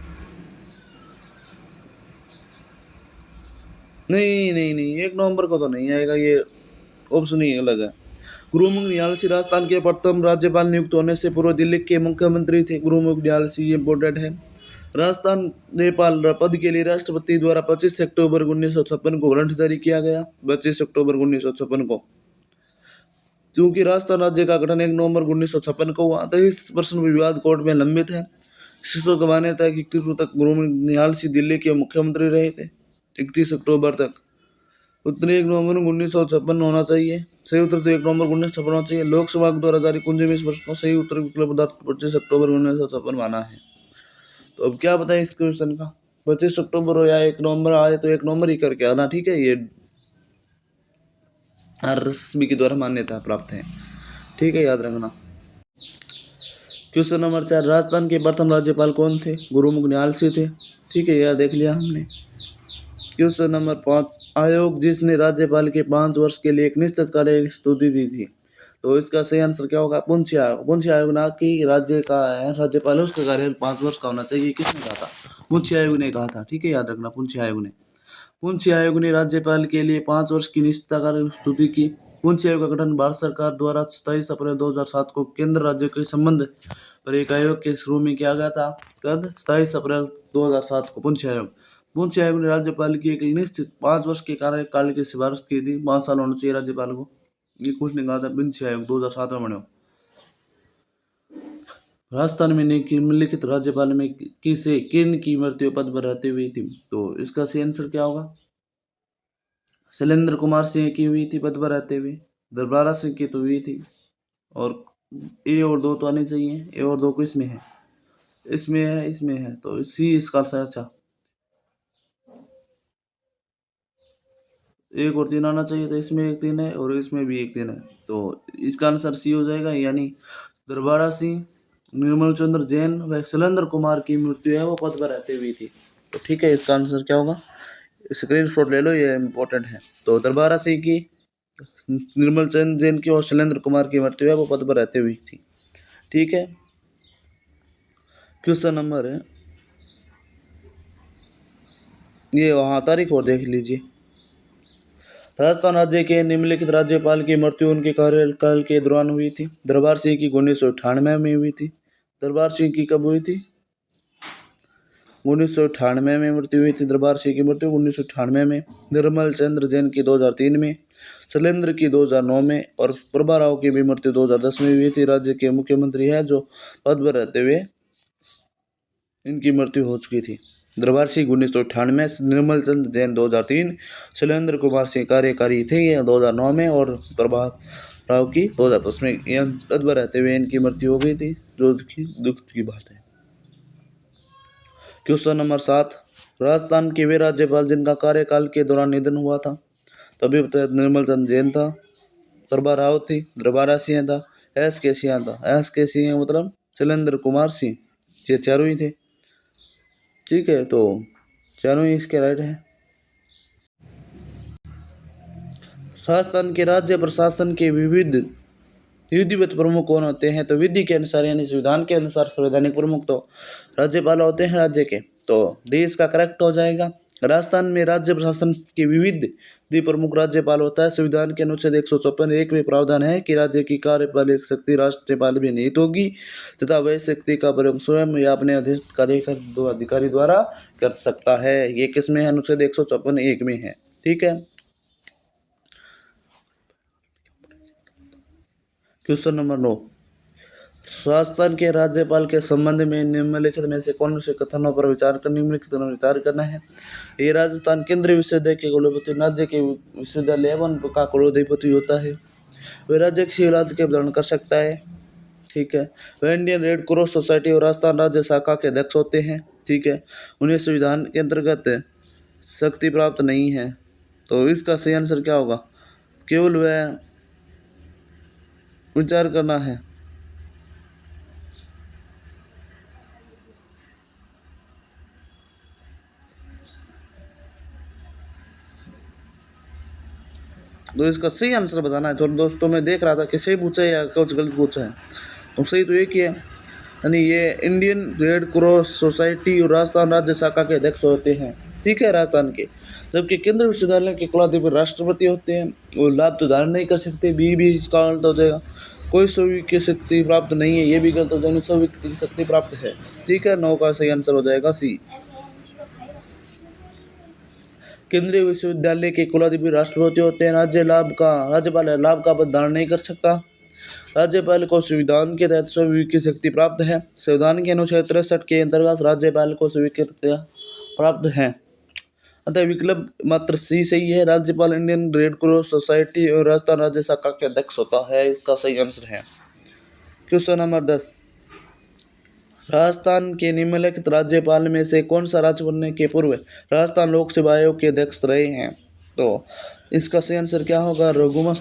नहीं 1 नवंबर को तो नहीं आएगा, ये ऑप्शन ही अलग है। गुरुमुख निहाल सिंह राजस्थान के प्रथम राज्यपाल नियुक्त होने से पूर्व दिल्ली के मुख्यमंत्री थे। गुरुमुख निहाल सिंह इंपोर्टेंट है। राजस्थान नेपाल पद के लिए राष्ट्रपति द्वारा 25 अक्टूबर 1956 को वारंट जारी किया गया। 25 अक्टूबर 1956 को, क्योंकि राजस्थान राज्य का गठन 1 नवंबर 1956 को हुआ। 23% विवाद कोर्ट में लंबित है। शिक्षकों का मान्यता है कि 31 तक गुरुमुख निहाल सिंह दिल्ली के मुख्यमंत्री रहे थे। 31 अक्टूबर तक, उतने 1 नवंबर 1956 होना चाहिए। सही उत्तर तो 1 नवंबर 1956 होना चाहिए। लोकसभा द्वारा जारी कुंजी में इस वर्ष को सही उत्तर विकल्प पदार्थ 25 अक्टूबर 1956 माना है। तो अब क्या बताएं इस क्वेश्चन का? 25 अक्टूबर हो या 1 नवंबर आए तो 1 नवंबर ही करके आना, ठीक है। ये RSB के द्वारा मान्यता प्राप्त है, ठीक है, याद रखना। क्वेश्चन नंबर 4, राजस्थान के प्रथम राज्यपाल कौन थे? गुरुमुख निहाल सिंह थे, ठीक है, यह देख लिया हमने। क्वेश्चन नंबर 5, आयोग जिसने राज्यपाल के 5 वर्ष के लिए एक निश्चित कार्य स्तुति दी थी। तो इसका सही आंसर क्या होगा? पुंछ आयोग। पुंछ आयोग ना कि राज्य का है राज्यपाल है उसका कार्य 5 वर्ष का होना चाहिए। किसने कहा था? पुंछ आयोग ने कहा था, ठीक है, याद रखना। पुंछ आयोग ने राज्यपाल के लिए 5 वर्ष की निश्चित कार्य स्तुति की। पुंछ आयोग का गठन भारत सरकार द्वारा 27 अप्रैल 2007 को केंद्र राज्य के संबंध पर एक आयोग के शुरू में किया गया था। कब? 27 अप्रैल 2007 को पुंछ आयोग ने राज्यपाल की एक निश्चित 5 वर्ष के कार्यकाल की सिफारिश की थी। 5 साल होना चाहिए राज्यपाल को, ये कुछ नहीं कहा था। पुंछ आयोग 2007 में बने। राजस्थान में निम्नलिखित राज्यपाल में किसे किन की मृत्यु पद पर रहते हुई थी? तो इसका सही आंसर क्या होगा? शैलेंद्र कुमार सिंह की हुई थी पद पर रहते हुए। दरबारा सिंह की तो हुई थी। और ए और 2 तो आने चाहिए। ए और 2 किस में है? इसमें है तो सी इसका अच्छा। 1 और 3 आना चाहिए, तो इसमें 1 3 है और इसमें भी 1 3 है। तो इसका आंसर सी हो जाएगा, यानी दरबारा सिंह, निर्मल चंद्र जैन व शैलेंद्र कुमार की मृत्यु है वो पद पर रहते हुई थी। तो ठीक है, इसका आंसर क्या होगा? स्क्रीनशॉट ले लो, ये इम्पोर्टेंट है। तो दरबारा सिंह की, निर्मल चंद्र जैन की और शैलेंद्र कुमार की मृत्यु है वो पद पर रहते हुई थी, ठीक है। क्वेश्चन नंबर है ये, वहाँ तारीख और देख लीजिए। राजस्थान राज्य के निम्नलिखित राज्यपाल की मृत्यु उनके कार्यकाल के दौरान हुई थी। दरबार सिंह की 1998 में हुई थी। दरबार सिंह की कब हुई थी? 1998 में मृत्यु हुई थी। दरबार सिंह की मृत्यु 1998 में, निर्मल चंद्र जैन की 2003 में, शैलेंद्र की 2009 में और प्रभा राव की भी मृत्यु 2010 में हुई थी। राज्य के मुख्यमंत्री है जो पद पर रहते हुए इनकी मृत्यु हो चुकी थी। दरबार सिंह 1998, निर्मल चंद्र जैन 2003, शैलेंद्र कुमार सिंह कार्यकारी थे 2009 में और प्रभा राव की 2010 में पद पर रहते हुए इनकी मृत्यु हो गई थी, जो दुख की बात है। क्वेश्चन नंबर 7, राजस्थान के वे राज्यपाल जिनका कार्यकाल के दौरान निधन हुआ था। तो अभी बताया निर्मल चंद्र जैन था, प्रभा राव थी, द्रबारा सिंह था, एस के सिंह था। एस के सिंह मतलब शैलेंद्र कुमार सिंह, ये चारों ही थे। ठीक है, तो चारों ही इसके राइट हैं। राजस्थान के राज्य प्रशासन के विधिवत प्रमुख कौन होते हैं। तो विधि के अनुसार यानी संविधान के अनुसार संवैधानिक प्रमुख तो राज्यपाल होते हैं राज्य के। तो डी इसका करेक्ट हो जाएगा। राजस्थान में राज्य प्रशासन के विधि प्रमुख राज्यपाल होता है। संविधान के अनुच्छेद 154(1) में प्रावधान है कि राज्य की कार्यपालक शक्ति राज्यपाल भी निहित होगी तथा वह शक्ति का प्रयोग स्वयं या अपने अधीनस्थ कार्यकारी अधिकारी द्वारा कर सकता है। ये किसमें है? अनुच्छेद 154(1) में है। ठीक है। क्वेश्चन नंबर 9, राजस्थान के राज्यपाल के संबंध में निम्नलिखित में से कौन से कथनों पर विचार करना है। ये राजस्थान केंद्रीय विश्वविद्यालय के कुलपति, राज्य के विश्वविद्यालय एवं का कुलाधिपति होता है। वह राज्य की औलाद के प्रदान कर सकता है। ठीक है। वह इंडियन रेड क्रॉस सोसाइटी और राजस्थान राज्य शाखा के अध्यक्ष होते हैं। ठीक है। उन्हें संविधान के अंतर्गत शक्ति प्राप्त नहीं है। तो इसका सही आंसर क्या होगा? केवल वह विचार करना है। तो इसका सही आंसर बताना है। तो दोस्तों मैं देख रहा था कि सही पूछा है या कुछ गलत पूछा है। तो सही तो एक ही है, यानी ये इंडियन रेड क्रॉस सोसाइटी और राजस्थान राज्य शाखा के अध्यक्ष होते हैं। ठीक है, राजस्थान के। जबकि केंद्रीय विश्वविद्यालय के कुलाधिपति राष्ट्रपति होते हैं। वो लाभ तो धारण नहीं कर सकते, भी इसका गलत हो जाएगा। कोई स्वीकृति शक्ति प्राप्त नहीं है, ये भी गलत हो जाएगा। स्वीकृति शक्ति प्राप्त है। ठीक है, 9 का सही आंसर हो जाएगा सी। केंद्रीय विश्वविद्यालय के कुलाधिपति राष्ट्रपति होते हैं। राज्यपाल लाभ का पद धारण नहीं कर सकता। राज्यपाल को संविधान के तहत स्वीकृति शक्ति प्राप्त है। संविधान के अनुच्छेद 63 के अंतर्गत राज्यपाल को स्वीकृति प्राप्त है। अतः विकल्प मात्र सी सही है। राज्यपाल इंडियन रेड क्रॉस सोसाइटी और राजस्थान राज्य शाखा के अध्यक्ष होता है। इसका सही आंसर है। क्वेश्चन नंबर 10, राजस्थान के निम्नलिखित राज्यपाल में से कौन सा राज्य बनने के पूर्व राजस्थान लोक सेवा आयोग के अध्यक्ष रहे हैं। तो इसका सही आंसर क्या होगा? रघुवंश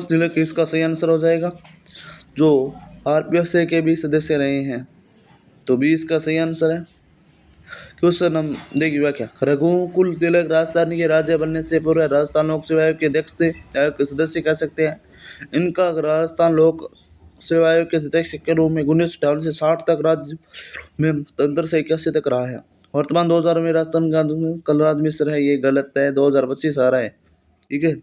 तिलक इसका सही आंसर हो जाएगा, जो RPSA के भी सदस्य रहे हैं। तो भी इसका सही आंसर है। क्वेश्चन हम देखिए व्याख्या। रघुकुल तिलक राजस्थान के राज्य बनने से पूर्व राजस्थान लोक सेवा आयोग के अध्यक्ष थे, आयोग के सदस्य कह सकते हैं। इनका राजस्थान लोक सेवा आयोग के सदस्य के रूप में 1958 से 60 तक राज्य में तंत्र से 81 तक रहा है। वर्तमान 2000 में राजस्थान का कलराज मिश्र है, ये गलत है। 2025 आ रहा है। ठीक है।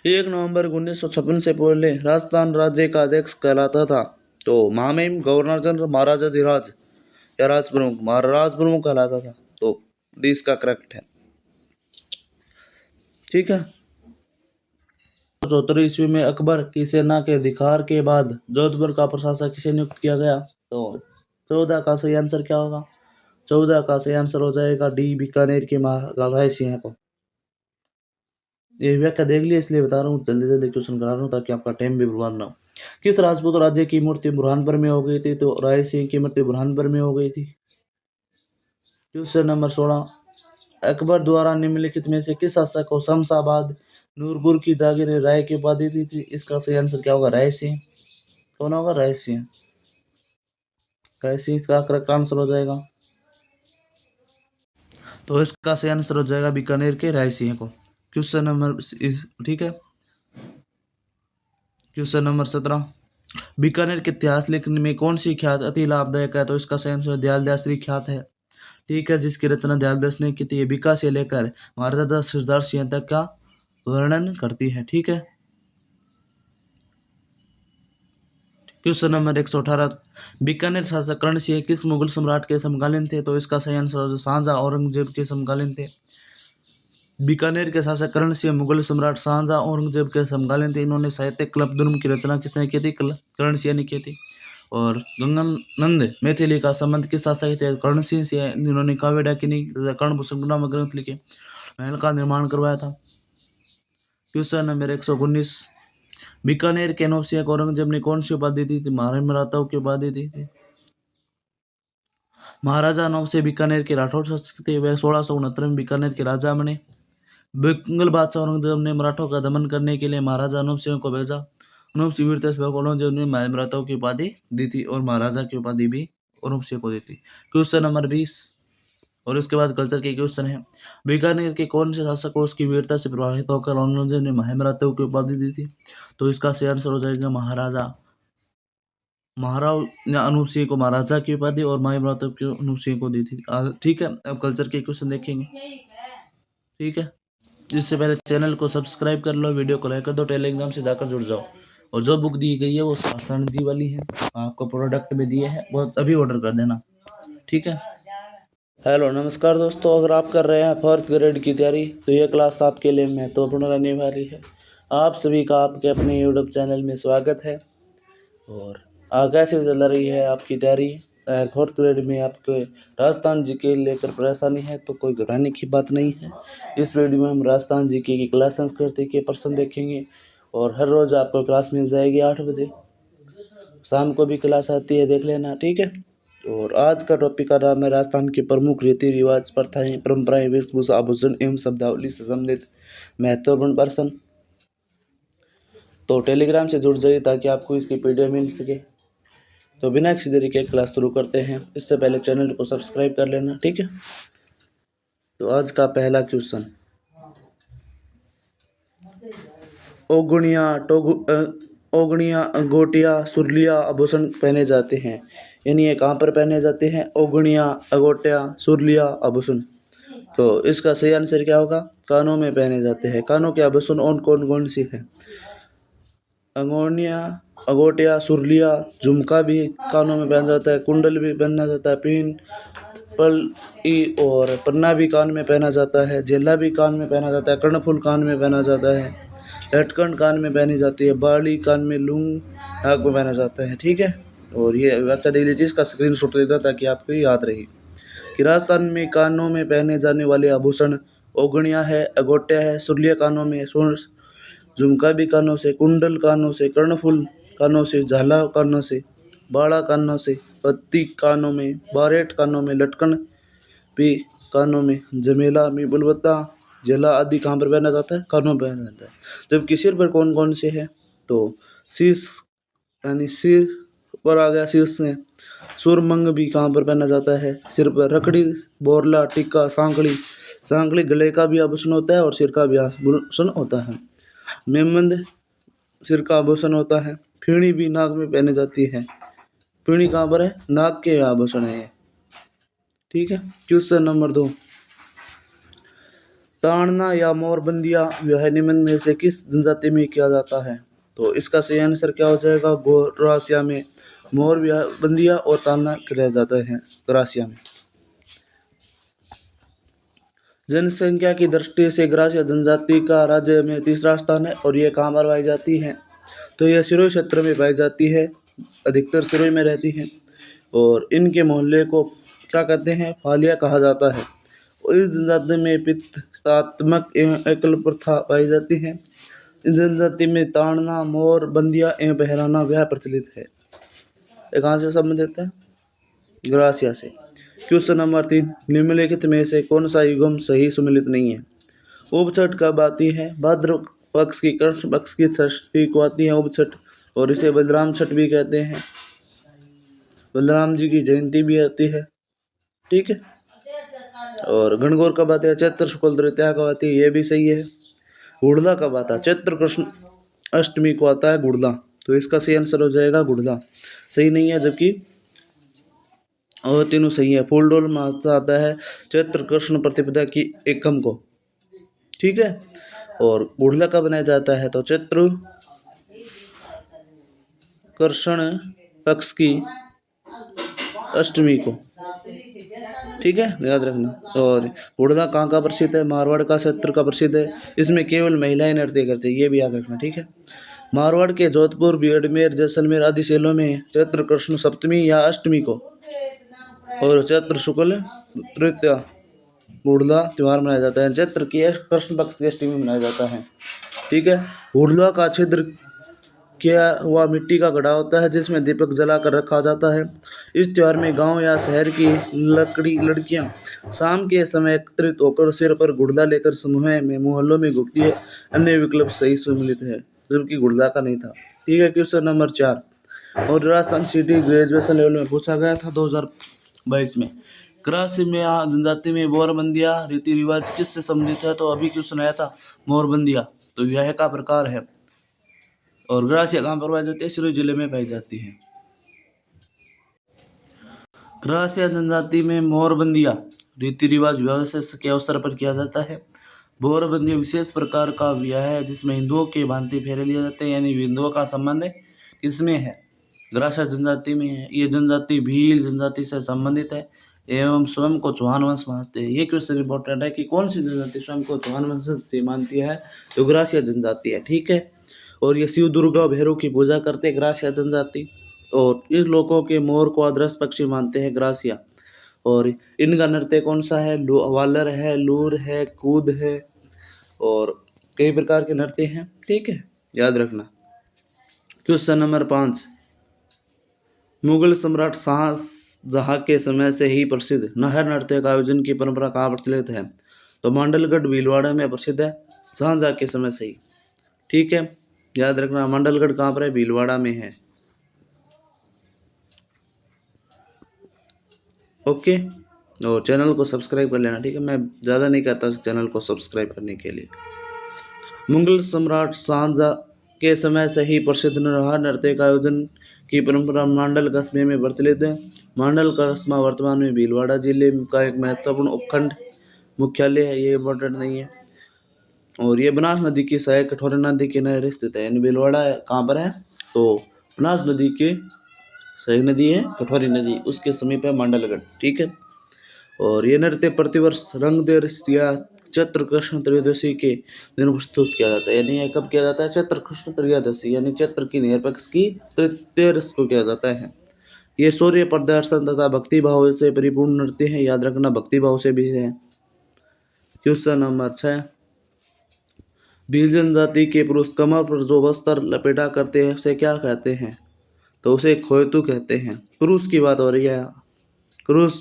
1 नवंबर 1956 से पहले राजस्थान राज्य का अध्यक्ष कहलाता था। तो महामहिम गवर्नर जनरल महाराजाधिराज या राज प्रमुख कहलाता था। तो डी इसका करेक्ट है। ठीक है। 74 ईस्वी में अकबर की सेना के अधिकार के बाद जोधपुर का प्रशासक किसे नियुक्त किया गया। तो 14 का सही आंसर क्या होगा? 14 का सही आंसर हो जाएगा डी, बीकानेर के महाराजा सिंह को। ये व्याख्या देख लिया, इसलिए बता रहा हूँ, जल्दी जल्दी क्वेश्चन करा रहा हूँ ताकि आपका टाइम भी बर्बाद ना हो। किस राजपूत राज्य की मृत्यु बुरहानपुर में हो गई थी। तो राय सिंह की मृत्यु बुरहानपुर में हो गई थी। क्वेश्चन नंबर 16, अकबर द्वारा निम्नलिखित में से किस शासक को शमशाबाद नूरपुर की जागीर राय की उपाधि दी थी। इसका सही आंसर क्या होगा? राय सिंह। कौन होगा? राय सिंह। राय सिंह इसका करेक्ट आंसर हो जाएगा। तो इसका सही आंसर हो जाएगा बीकानेर के राय सिंह को। क्वेश्चन नंबर, ठीक है। क्वेश्चन नंबर 17, बीकानेर के इतिहास लिखने में कौन सी ख्यात अति लाभदायक है। तो इसका सही आंसर दयालदास ख्यात है। ठीक है, जिसकी रचना दयालदास ने की थी। बीका से लेकर महाराजा सिद्धार्थ सिंह तक का वर्णन करती है। ठीक है। क्वेश्चन नंबर 118, बीकानेर शासक कर्ण सिंह किस मुगल सम्राट के समकालीन थे? तो इसका सही आंसर शाहजहां औरंगजेब के समकालीन थे। बीकानेर के शासक कर्ण सिंह मुगल सम्राट शाहजहां औरंगजेब के समकालीन थे। इन्होंने साहित्यिक कल्पद्रुम की रचना किसने की थी? कर्ण सिंह ने की थी। और गंगानंद मैथिली का संबंध किस शासक थे? कर्ण सिंह से। जिन्होंने काव्य डाकिनी कर्णभूषण नामक ग्रंथ लिखे, महल का निर्माण करवाया था। क्वेश्चन नंबर 119, बीकानेर के नौसिया को औरंगजेब ने कौन सी उपाधि दी थी? मराठाओं की उपाधि दी थी। महाराजा नौसे बीकानेर के राठौर शासक थे। वह 1669 में बीकानेर के राजा बने। मुगल बादशाह औरंगजेब ने मराठों का दमन करने के लिए महाराजा अनूप सिंह को भेजा। अनूप सिंह वीरता से औरंगजेब ने मराठाओं की उपाधि दी थी और महाराजा की उपाधि भी अनूप सिंह को दी थी। क्वेश्चन नंबर 20 और इसके बाद कल्चर के क्वेश्चन है। बीकानेर के कौन से शासक को उसकी वीरता से प्रभावित होकर औरंगजेब ने मराठाओं की उपाधि दी थी? तो इसका सही आंसर हो जाएगा महाराजा अनूप सिंह को महाराजा की उपाधि और मराठाओं की अनूप सिंह को दी थी। ठीक है, अब कल्चर के क्वेश्चन देखेंगे। ठीक है, जिससे पहले चैनल को सब्सक्राइब कर लो, वीडियो को लाइक कर दो, टेलीग्राम से जाकर जुड़ जाओ। और जो बुक दी गई है वो शासन दी वाली है, आपको प्रोडक्ट में दिए है, वो अभी ऑर्डर कर देना। ठीक है। हेलो नमस्कार दोस्तों, अगर आप कर रहे हैं 4th ग्रेड की तैयारी तो ये क्लास आपके लिए महत्वपूर्ण रहने वाली है। आप सभी का आपके अपने यूट्यूब चैनल में स्वागत है। और कैसे चल रही है आपकी तैयारी? 4th ग्रेड में आपके राजस्थान जीके लेकर परेशानी है तो कोई घबराने की बात नहीं है। इस वीडियो में हम राजस्थान जीके की क्लास संस्कृति के प्रश्न देखेंगे और हर रोज़ आपको क्लास मिल जाएगी 8 बजे। शाम को भी क्लास आती है, देख लेना। ठीक है। और आज का टॉपिक का नाम है राजस्थान के प्रमुख रीति रिवाज, प्रथाएं, परंपराएं, वेशभूषा, आभूषण एवं शब्दावली से संबंधित महत्वपूर्ण प्रश्न। तो टेलीग्राम से जुड़ जाइए ताकि आपको इसकी पीडीएफ मिल सके। तो बिना किसी देरी के क्लास शुरू करते हैं। इससे पहले चैनल को सब्सक्राइब कर लेना। ठीक है। तो आज का पहला क्वेश्चन, ओगणिया, अंगोटिया, सुरलिया आभूषण पहने जाते हैं, यानी ये कहाँ पर पहने जाते हैं? ओगणिया, अंगोटिया, सुरलिया आभूषण। तो इसका सही आंसर क्या होगा? कानों में पहने जाते हैं। कानों के आभूषण और कौन कौन सी है? अंगोटिया, सुरलिया, झुमका भी कानों में पहना जाता है, कुंडल भी पहना जाता है, पिन, पल्ली और पन्ना भी कान में पहना जाता है, जेला भी कान में पहना जाता है, कर्णफूल कान में पहना जाता है, लटकन कान में पहनी जाती है, बाली कान में, लूंग नाक में पहना जाता है। ठीक है। और ये व्याख्या देख लीजिए, इसका स्क्रीनशॉट लेना ताकि आपको याद रहे कि राजस्थान में कानों में पहने जाने वाले आभूषण ओगणिया है, अंगोटिया है, सुरलिया कानों में, झुमका भी कानों से, कुंडल कानों से, कर्णफूल कानों से, झाला कानों से, बाड़ा कानों से, पत्ती कानों में, बारेट कानों में, लटकन भी कानों में, जमेला में, बुलबत्ता, जेला आदि कहाँ पर पहना जाता है? कानों पर पहना जाता है। जबकि सिर पर कौन कौन से है? तो शीश, यानी सिर पर आ गया शीश से, सुरमंग भी कहाँ पर पहना जाता है? सिर पर। रखड़ी, बोरला, टिक्का, सांकली गले का भी आभूषण होता है और सिर का भी आभूषण होता है। मेमंद सिर का आभूषण होता है। फीणी भी नाक में पहनी जाती है। फीणी कहाँ पर है? नाक के आभूषण है ये। ठीक है। क्वेश्चन नंबर 2, ताड़ना या मोरबंदिया विवाह निम्न में से किस जनजाति में किया जाता है? तो इसका सही आंसर क्या हो जाएगा? गौरासिया में मोर बंदिया और ताड़ना किया जाता है गौरासिया में। जनसंख्या की दृष्टि से ग्रासिया जनजाति का राज्य में तीसरा स्थान है और ये कहाँ पर पाई जाती है? तो यह सिरोही क्षेत्र में पाई जाती है, अधिकतर सिरोही में रहती है। और इनके मोहल्ले को क्या कहते हैं? फालिया कहा जाता है। और इस जनजाति में पित्तात्मक एवं एकल प्रथा पाई जाती है। इस जनजाति में ताड़ना, मोर बंदिया एवं पहराना ब्याह प्रचलित है। कहाँ से संबंधित है? ग्रासिया से। क्वेश्चन नंबर 3, निम्नलिखित में से कौन सा युग्म सही सम्मिलित नहीं है? उपछठ कब आती है? भाद्र पक्ष की कृष्ण पक्ष की षष्ठी को आती है उपछठ, और इसे बलराम छठ भी कहते हैं। बलराम जी की जयंती भी आती है। ठीक है। और गणगौर कब आती है? चैत्र शुक्ल तृतीया कब आती है? ये भी सही है। गुड़ला कब आता है? चैत्र कृष्ण अष्टमी को आता है गुड़ला। तो इसका सही आंसर हो जाएगा गुड़ला। सही नहीं है, जबकि और तीनों सही है। फूलडोल मासा आता है चैत्र कृष्ण प्रतिपदा की एकम को। ठीक है। और गुड़ला कब बनाया जाता है? तो चैत्र कृष्ण पक्ष की अष्टमी को, ठीक है, याद रखना। और हुड़दा कहाँ का प्रसिद्ध है? मारवाड़ का क्षेत्र का प्रसिद्ध है। इसमें केवल महिलाएं नृत्य करती है, ये भी याद रखना, ठीक है। मारवाड़ के जोधपुर, बाड़मेर, जैसलमेर आदि जिलों में चैत्र कृष्ण सप्तमी या अष्टमी को और चैत्र शुक्ल तृतीया हुड़दा त्योहार मनाया जाता है। चैत्र की कृष्ण पक्ष की अष्टमी मनाया जाता है, ठीक है। हुड़दा का छिद्र किया हुआ मिट्टी का घड़ा होता है जिसमें दीपक जलाकर रखा जाता है। इस त्योहार में गांव या शहर की लड़कियां शाम के समय एकत्रित होकर सिर पर गुड़दा लेकर समूह में मोहल्लों में घूमती है। अन्य विकल्प सही सम्मिलित है जबकि गुड़दा का नहीं था, ठीक है। क्वेश्चन नंबर 4 और राजस्थान सिटी ग्रेजुएशन लेवल में पूछा गया था 2022 में। कृषि में जनजाति में मोरबंदिया रीति रिवाज किससे संबंधित है? तो अभी क्वेश्चन आया था मोरबंदिया, तो यह का प्रकार है। और ग्रासिया कहाँ पर पाई जाती है? सिरोही जिले में पाई जाती है। ग्रासिया जनजाति में मोरबंदिया रीति रिवाज विवाह के अवसर पर किया जाता है। मोरबंदिया विशेष प्रकार का विवाह है जिसमें हिंदुओं के भांति फेरे लिए जाते हैं, यानी हिंदुओं का संबंध किसमें है? ग्रासिया जनजाति में है। ये जनजाति भील जनजाति से संबंधित है एवं स्वयं को चौहान वंश मानते हैं। ये क्वेश्चन इंपॉर्टेंट है कि कौन सी जनजाति स्वयं को चौहान वंश से मानती है? तो ग्रासिया जनजाति है, ठीक है। और ये शिव दुर्गा भैरव की पूजा करते हैं ग्रासिया जनजाति। और इस लोगों के मोर को आदर्श पक्षी मानते हैं ग्रासिया। और इनका नृत्य कौन सा है? वालर है, लूर है, कूद है और कई प्रकार के नृत्य हैं, ठीक है, याद रखना। क्वेश्चन नंबर 5 मुगल सम्राट शाहजहां के समय से ही प्रसिद्ध नाहर नृत्य का आयोजन की परंपरा कहाँ प्रचलित है? तो मांडलगढ़ भीलवाड़ा में प्रसिद्ध है शाहजहां के समय से ही, ठीक है, याद रखना। मांडलगढ़ कहाँ पर है? भीलवाड़ा में है, ओके। और चैनल को सब्सक्राइब कर लेना, ठीक है, मैं ज़्यादा नहीं कहता चैनल को सब्सक्राइब करने के लिए। मुगल सम्राट शाहजहां के समय से ही प्रसिद्ध नाहर नृत्य का आयोजन की परंपरा मांडल कस्बे में प्रचलित है। मांडल कस्बा वर्तमान में भीलवाड़ा जिले का एक महत्वपूर्ण उपखंड मुख्यालय है, ये इम्पोर्टेंट नहीं है। और ये बनास नदी की सहायक कठोरी नदी के किनारे स्थित है, यानी भीलवाड़ा कहाँ पर है? तो बनास नदी के सहायक नदी है कठोरी नदी, उसके समीप है मांडलगढ़, ठीक है। और ये नृत्य प्रतिवर्ष रंगदेर या चैत्र कृष्ण त्रयोदशी के दिन प्रस्तुत किया जाता है, यानी यह कब किया जाता है? चैत्र कृष्ण त्रयोदशी, यानी चैत्र की नहर पक्ष की तृतीय को किया जाता है। ये सूर्य प्रदर्शन तथा भक्ति भाव से परिपूर्ण नृत्य है, याद रखना, भक्ति भाव से भी है। क्वेश्चन नंबर 6 भील जनजाति के पुरुष कमर पर जो वस्त्र लपेटा करते हैं उसे क्या कहते हैं? तो उसे खोयतू कहते हैं। पुरुष की बात हो रही है, पुरुष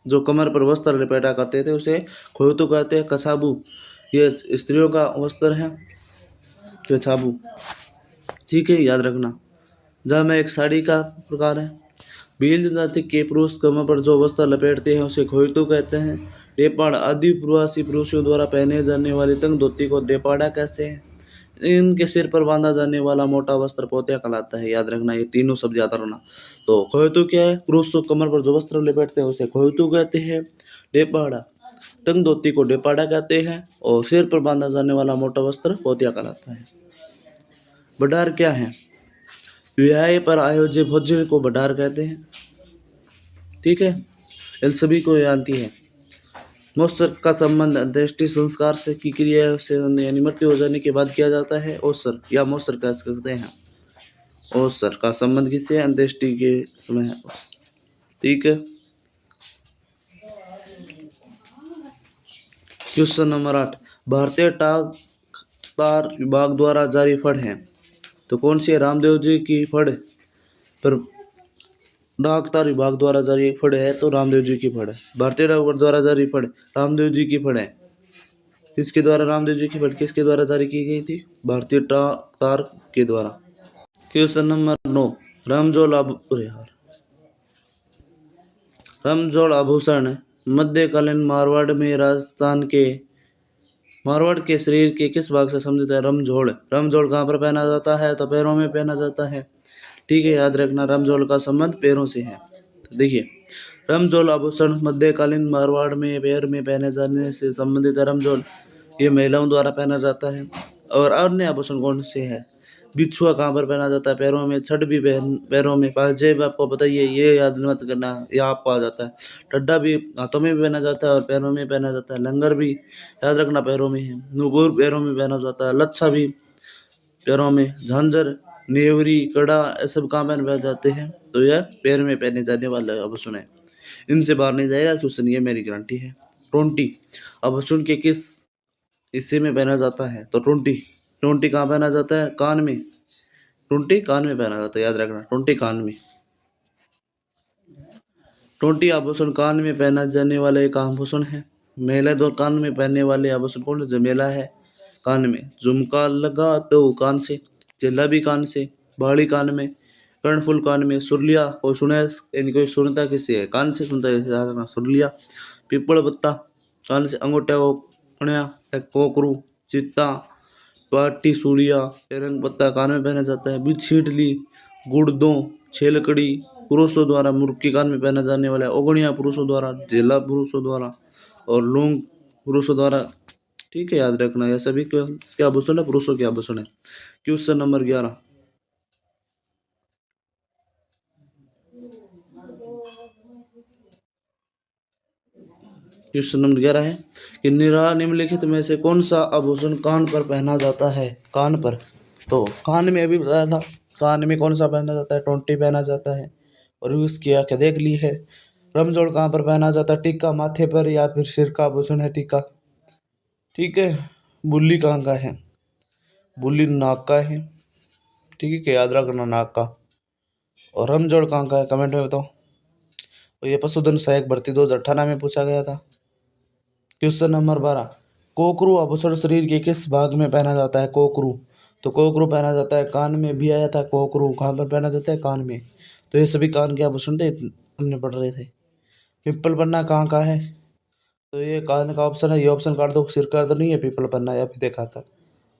जो कमर पर वस्त्र लपेटा करते थे उसे खोयतू कहते हैं। कछाबू ये स्त्रियों का वस्त्र है, कछाबू, ठीक है, याद रखना। जहाँ में एक साड़ी का प्रकार है। भील जनजाति के पुरुष कमर पर जो वस्त्र लपेटते हैं उसे खोयतू कहते हैं। डेपाड़ आदि प्रवासी पुरुषों द्वारा पहने जाने वाली तंग धोती को डेपाड़ा कहते हैं। इनके सिर पर बांधा जाने वाला मोटा वस्त्र पोतिया कहलाता है, याद रखना, ये तीनों शब्द याद रखना। तो खोयतू क्या है? पुरुष कमर पर जो वस्त्र लपेटते हैं उसे खोयतू कहते हैं। डेपाड़ा तंग धोती को डेपाड़ा कहते हैं और सिर पर बांधा जाने वाला मोटा वस्त्र पोतिया कहलाता है। बडार क्या है? विवाह पर आयोजित भोजन को बडार कहते हैं, ठीक है, इन सभी को जानती है। मोत्सर का संबंध अंत्येष्टि संस्कार से की क्रिया से यानी मृत्यु हो जाने के बाद किया जाता है। ओसर या मोत्सर कह सकते हैं। ओसर का संबंध किससे? अंत्येष्टि के समय, ठीक है। क्वेश्चन नंबर 8 भारतीय डाक तार विभाग द्वारा जारी फड़ है, तो कौन सी? रामदेव जी की फड़ पर डाक तार विभाग द्वारा जारी फड़ है, तो रामदेव जी की फड़ है। भारतीय डाक द्वारा जारी फड़ रामदेव जी की फड़ है। किसके द्वारा रामदेव जी की फड़ किसके द्वारा जारी की गई थी? भारतीय डाक तार के द्वारा। क्वेश्चन नंबर 9 रमजोड़ आभूषण मध्यकालीन मारवाड़ के शरीर के किस भाग से संबंधित है? रमजोड़ कहाँ पर पहना जाता है? तो पैरों में पहना जाता है, ठीक है, याद रखना। रमजोड़ का संबंध पैरों से है। तो देखिए, रमजोड़ आभूषण मध्यकालीन मारवाड़ में पैर में पहने जाने से संबंधित है। रमजोड़ ये महिलाओं द्वारा पहना जाता है। और अन्य आभूषण कौन से है? बिछुआ कहाँ पर पहना जाता है? पैरों में। छड़ भी पैरों में। पाजेब आपको बताइए, ये याद मत करना, ये आपको आ जाता है। टड्डा भी हाथों में भी पहना जाता है और पैरों में पहना जाता है। लंगर भी याद रखना पैरों में है। नुपुर पैरों में पहना जाता है। लच्छा भी पैरों में। झांझर, नेवरी, कड़ा, ये सब कहाँ पहने जाते हैं? तो यह पैर में पहने जाने वाला आभूषण है। इनसे बाहर नहीं जाएगा क्वेश्चन, ये मेरी गारंटी है। टोंटी आभूषण के किस हिस्से में पहना जाता है? तो टोंटी। टोंटी कहाँ पहना जाता है? कान में। टोंटी कान में पहना जाता है, याद रखना, टोंटी कान में। टोंटी आभूषण कान में पहना जाने वाला एक आभूषण है। महिला दो कान में पहनने वाले आभूषण कौन है? जमेला है कान में। झुमका लगा तो कान से। जेला भी कान से। बाड़ी कान में। कर्णफूल कान में। सुरलिया कोई सुने, यानी कोई सुनता किससे है? कान से सुनता है, याद रखना, सुरलिया। पीपल पत्ता कान से। अंगूठा कोकणिया, कोकरू, चित्ता, पाटी, सूड़िया, रंग पत्ता कान में पहना जाता है। बिछीटली, गुड़दो, छेलकड़ी पुरुषों द्वारा मुर्की कान में पहना जाने वाला है। ओगणिया पुरुषों द्वारा। जेला पुरुषों द्वारा और लौंग पुरुषों द्वारा। ठीक है, याद रखना, यह सभी क्या आभूषण है? पुरुषों के आभूषण है। Question number 11। क्वेश्चन नंबर 11 है कि निम्नलिखित में से कौन सा आभूषण कान पर पहना जाता है? कान पर। तो कान में अभी बताया था, कान में कौन सा पहना जाता है? टोंटी पहना जाता है। और उसकी आंखें देख ली है। रमजोड़ कहाँ पर पहना जाता है? टीका माथे पर या फिर सिर का आभूषण है टीका। ठीक है। बुल्ली कहाँ का है? बुल्ली नाक का है। ठीक है, याद रखना, नाक का। और रमजोड़ कहाँ का है? कमेंट में बताओ। और ये पशुधन सहायक भर्ती 2018 में पूछा गया था। Question number 12। कोकरू आभूषण शरीर के किस भाग में पहना जाता है? कोकरू। तो कोकरू पहना जाता है कान में। भी आया था कोकरू कहाँ पर पहना जाता है? कान में। तो ये सभी कान के आभूषण थे, हमने पढ़ रहे थे। पिप्पल पन्ना कहाँ का है? तो ये कान का ऑप्शन है, ये ऑप्शन काट दो। सिर का तो नहीं है पिप्पल पन्ना, या फिर देखा था।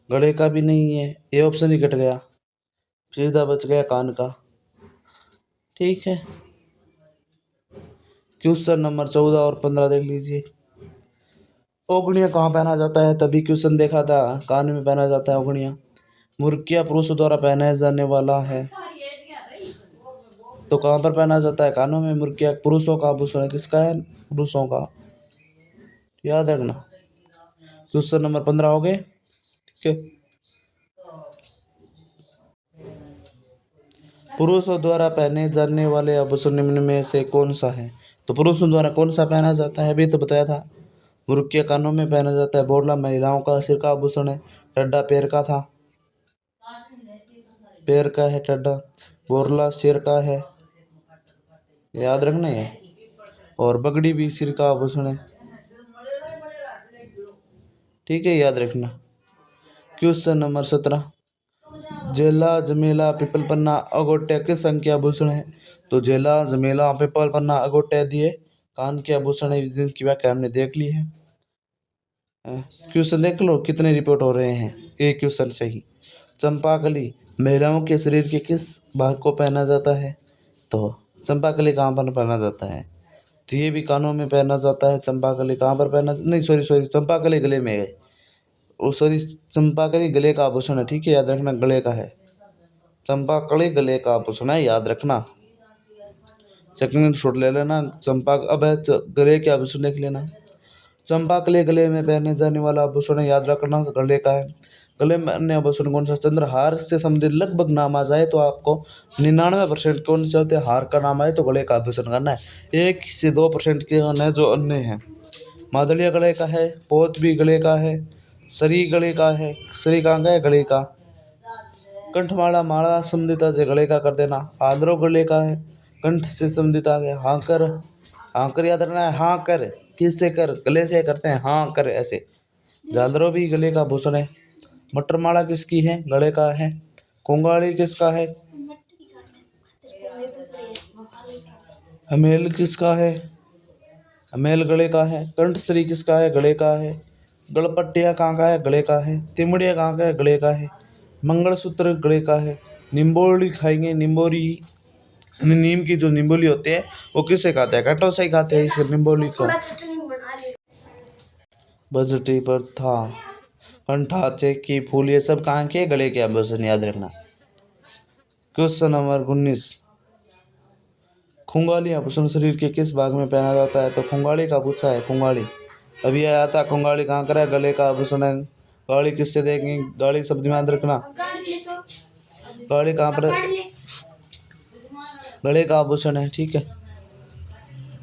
गले का भी नहीं है, ये ऑप्शन ही कट गया, सीधा बच गया कान का। ठीक है। क्वेश्चन नंबर 14 और 15 देख लीजिए। ओगणिया कहाँ पहना जाता है? तभी क्वेश्चन देखा था, कान में पहना जाता है ओगणिया। मुर्किया पुरुषों द्वारा पहनाया जाने वाला है। तो कहाँ पर पहना जाता है? कानों में। मुर्किया पुरुषों का आभूषण है। किसका है? पुरुषों का, याद रखना। क्वेश्चन नंबर 15 हो गए। ठीक है। पुरुषों द्वारा पहने जाने वाले आभूषण निम्न में से कौन सा है? तो पुरुषों द्वारा कौन सा पहना जाता है? अभी तो बताया था। मुर्किया कानों में पहना जाता है। बोरला महिलाओं का सिर का आभूषण है। टड्डा पैर का था, पैर का है टड्डा। बोरला सिर का है, याद रखना है। और बगड़ी भी सिर का आभूषण है। ठीक है, याद रखना। Question number 17। जेला, जमेला, पिपल पन्ना, अगोटे किस संघ के आभूषण है? तो जेला, जमेला, पिपल पन्ना, अगोटे दिए कान के आभूषण है, जिनकी व्याख्या हमने देख ली है। क्वेश्चन देख लो कितने रिपोर्ट हो रहे हैं। एक क्वेश्चन सही। चंपाकली महिलाओं के शरीर के किस भाग को पहना जाता है? तो चंपाकली कहाँ पर पहना जाता है? तो ये भी कानों में पहना जाता है। चंपाकली कहाँ पर पहना, नहीं सॉरी, चंपाकली गले में है। ओ सॉरी, चंपाकली गले का आभूषण है। ठीक है, याद रखना, गले का है। चंपाकली गले का आभूषण है, याद रखना। सेकंड शॉट ले लेना। गले के आभूषण देख लेना। चंपाकली गले में पहने जाने वाला आभूषण है, याद रखना, गले का है। गले में अन्य आभूषण कौन सा? चंद्रहार से संबंधित लगभग नाम आ जाए तो आपको 99% कौन से होते हैं? हार का नाम आए तो गले का आभूषण करना है। 1 से 2% के हैं जो अन्य हैं। मादलिया गले का है। पोत भी गले का है। सरी गले का है। सरी कहाँ का है? गले का। कंठमाला माला संबंधित से गले का कर देना। आंद्रो गले का है। कंठ से संबंधित आ गया। हांकर, हांकर याद रखना है। हाँ कर किससे कर? गले से करते हैं, हाँ कर ऐसे। झालरों भी गले का आभूषण है। मटरमाला किसकी है? गले का है। कोंगाड़ी किसका है? हमेल किसका है? हमेल गले का है। कंठश्री किसका है? गले का है। गलपट्टिया कहाँ का है? गले का है। तिमड़िया कहाँ का है? गले का है। मंगलसूत्र गले का है। निम्बोली खाएंगे, निम्बोरी, नीम की जो निम्बोली होती है वो किससे खाते हैं? कटो से ही खाते हैं इस निम्बोली को। बजटी पर था। कंठा, चेकी, फूल, ये सब कहाँ के? गले के आभूषण, याद रखना। क्वेश्चन नंबर 19, खुंगाली आभूषण शरीर के किस भाग में पहना जाता है? तो खुंगाली का पूछा है। खुंगाली अभी आया था। खुंगाली कहाँ कर है? गले का आभूषण है। गाड़ी किससे देखेंगे? गाड़ी शब्द में याद रखना। गाड़ी कहाँ पर है? गले का आभूषण है। ठीक है।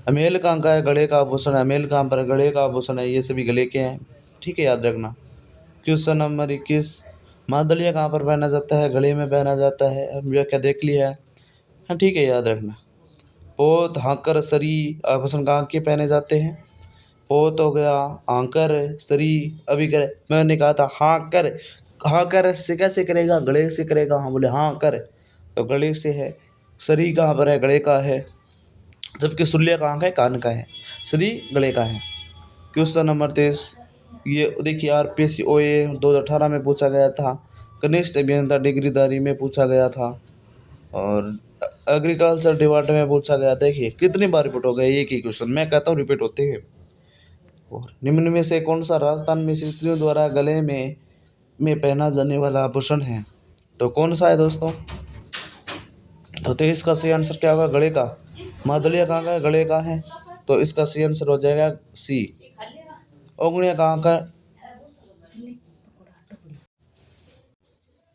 अमेल कहाँ का है? गले का आभूषण है। अमेल कहाँ पर है? गले का आभूषण है। ये सभी गले के हैं। ठीक है, याद रखना। क्वेश्चन नंबर 21, मादलिया कहाँ पर पहना जाता है? गले में पहना जाता है। हम व्याख्या देख लिया है। हाँ ठीक है, याद रखना। पोत, हाकर, सरी आभूषण कहाँ के पहने जाते हैं? पोत हो गया, आंकर, सरी। अभी करे मैंने कहा था हाकर। हाकर से कैसे करेगा? गले से करेगा। हाँ बोले हाँ कर, तो गले से है। सरी कहाँ पर है? गले का है। जबकि सुल्य कहाँ का है? कान का है। सरी गले का है। क्वेश्चन नंबर 23, ये देखिए आरपीएससी ओए 2018 में पूछा गया था। कनिष्ठ अभियंता डिग्रीधारी में पूछा गया था। और एग्रीकल्चर डिपार्टमेंट में पूछा गया। देखिए कितनी बार रिपीट हो गया एक ही क्वेश्चन। मैं कहता हूँ रिपीट होते हैं। और निम्न में से कौन सा राजस्थान में स्त्रियों द्वारा गले में पहना जाने वाला आभूषण है? तो कौन सा है दोस्तों? तो इसका सही आंसर क्या होगा? गले का। मादलिया कहाँ का है? गले का है। तो इसका सही आंसर हो जाएगा सी। ओगणिया कहाँ का?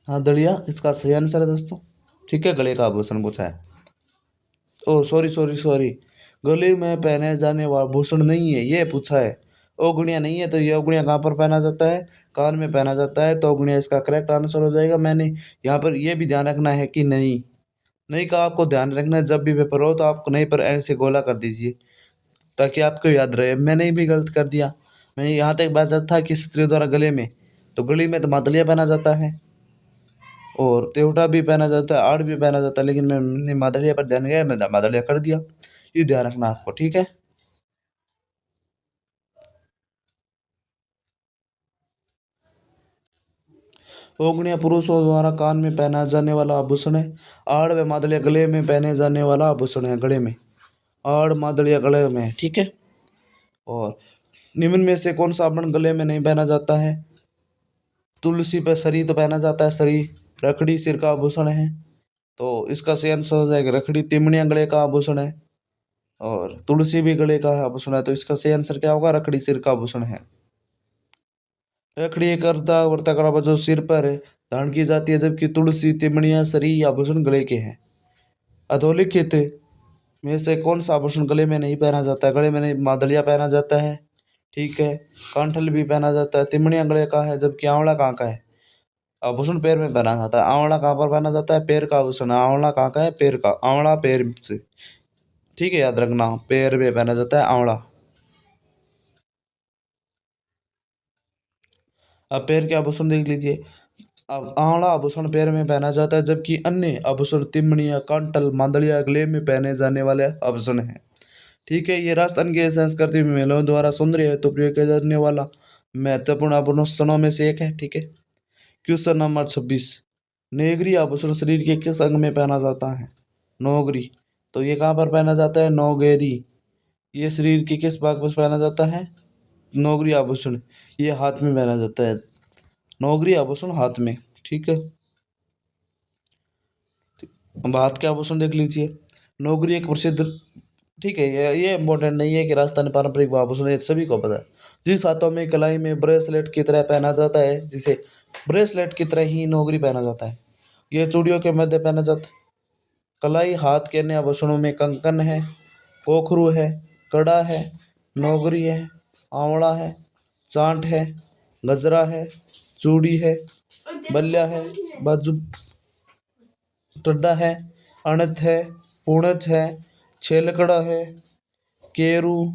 हाँ दलिया इसका सही आंसर है दोस्तों। ठीक है, गले का आभूषण पूछा है। ओ सॉरी, गले में पहने जाने वाला आभूषण नहीं है, ये पूछा है। ओगणिया नहीं है, तो ये ओगणिया कहाँ पर पहना जाता है? कान में पहना जाता है। तो ओगणिया इसका करेक्ट आंसर हो जाएगा। मैंने यहाँ पर यह भी ध्यान रखना है कि नहीं का आपको ध्यान रखना है। जब भी पेपर हो तो आपको नहीं पर ऐसे गोला कर दीजिए ताकि आपको याद रहे। मैंने भी गलत कर दिया। मैंने यहाँ तक बात था कि स्त्रियों द्वारा गले में, तो गले में तो मादलिया पहना जाता है और तेवटा भी पहना जाता है, आड़ भी पहना जाता है, लेकिन मैंने मादलिया पर ध्यान गया, मैंने मादलिया कर दिया। ये ध्यान रखना आपको। ठीक है। ओगणिया पुरुषों द्वारा कान में पहना जाने वाला आभूषण है। आड़ व मादलिया गले में पहने जाने वाला आभूषण है। गले में आड़, मादलिया गले में। ठीक है। और निम्न में से कौन सा आभूषण गले में नहीं पहना जाता है? तुलसी पर सरी तो पहना जाता है। सरी रखड़ी सिर का आभूषण है। तो इसका सही आंसर हो जाएगा रखड़ी। तिमणिया गले का आभूषण है और तुलसी भी गले का आभूषण है। तो इसका सही आंसर क्या होगा? रखड़ी सिर का आभूषण है। रखड़ी एक अर्धा वर्ताकार जो सिर पर धारण की जाती है, जबकि तुलसी, तिमणिया, सरी आभूषण गले के हैं। अधोलिखित में से कौन सा आभूषण गले में नहीं पहना जाता है? गले में नहीं, मादलिया पहना जाता है। ठीक है। कांठल भी पहना जाता है। तिमणिया गले का है, जबकि आंवला कहाँ का है? आभूषण पैर में पहना जाता है। आंवला कहाँ पर पहना जाता है? पैर का आभूषण। आंवला कहाँ का है? पैर का। आंवला पैर से। ठीक है, याद रखना, पैर में पहना जाता है आंवला। अब पैर के आभूषण देख लीजिए। अब आंवला आभूषण पैर में पहना जाता है, जबकि अन्य आभूषण तिमणिया, कांटल, मादलिया गले में पहने जाने वाले आभूषण हैं। ठीक है। ये राजस्थान की संस्कृति में महिलाओं द्वारा सौंदर्य हेतु प्रयोग किया जाने वाला महत्वपूर्ण आभूषणों में से एक है। ठीक है। क्वेश्चन नंबर 26, नेगरी आभूषण शरीर के किस अंग में पहना जाता है? नौगरी, तो ये कहाँ पर पहना जाता है? नौगेरी। ये शरीर के किस भाग पर पहना जाता है? नौगरी आभूषण ये हाथ में पहना जाता है। नौगरी आभूषण हाथ में। ठीक है। अब हाथ के आभूषण देख लीजिए। नौगरी एक प्रसिद्ध, ठीक है, ये इम्पोर्टेंट नहीं है कि राजस्थानी पारंपरिक आभूषण ये सभी को पता है। जिस हाथों में कलाई में ब्रेसलेट की तरह पहना जाता है, जिसे ब्रेसलेट की तरह ही नौगरी पहना जाता है। ये चूड़ियों के मध्य पहना जाता है। कलाई हाथ के अन्य आभूषणों में कंकन है, पोखरू है, कड़ा है, नौगरी है, आंवला है, चांट है, गजरा है, चूड़ी है, बल्ला है, बाजू टड्डा है, अणत है, पूणच है, छेलकड़ा है, केरू,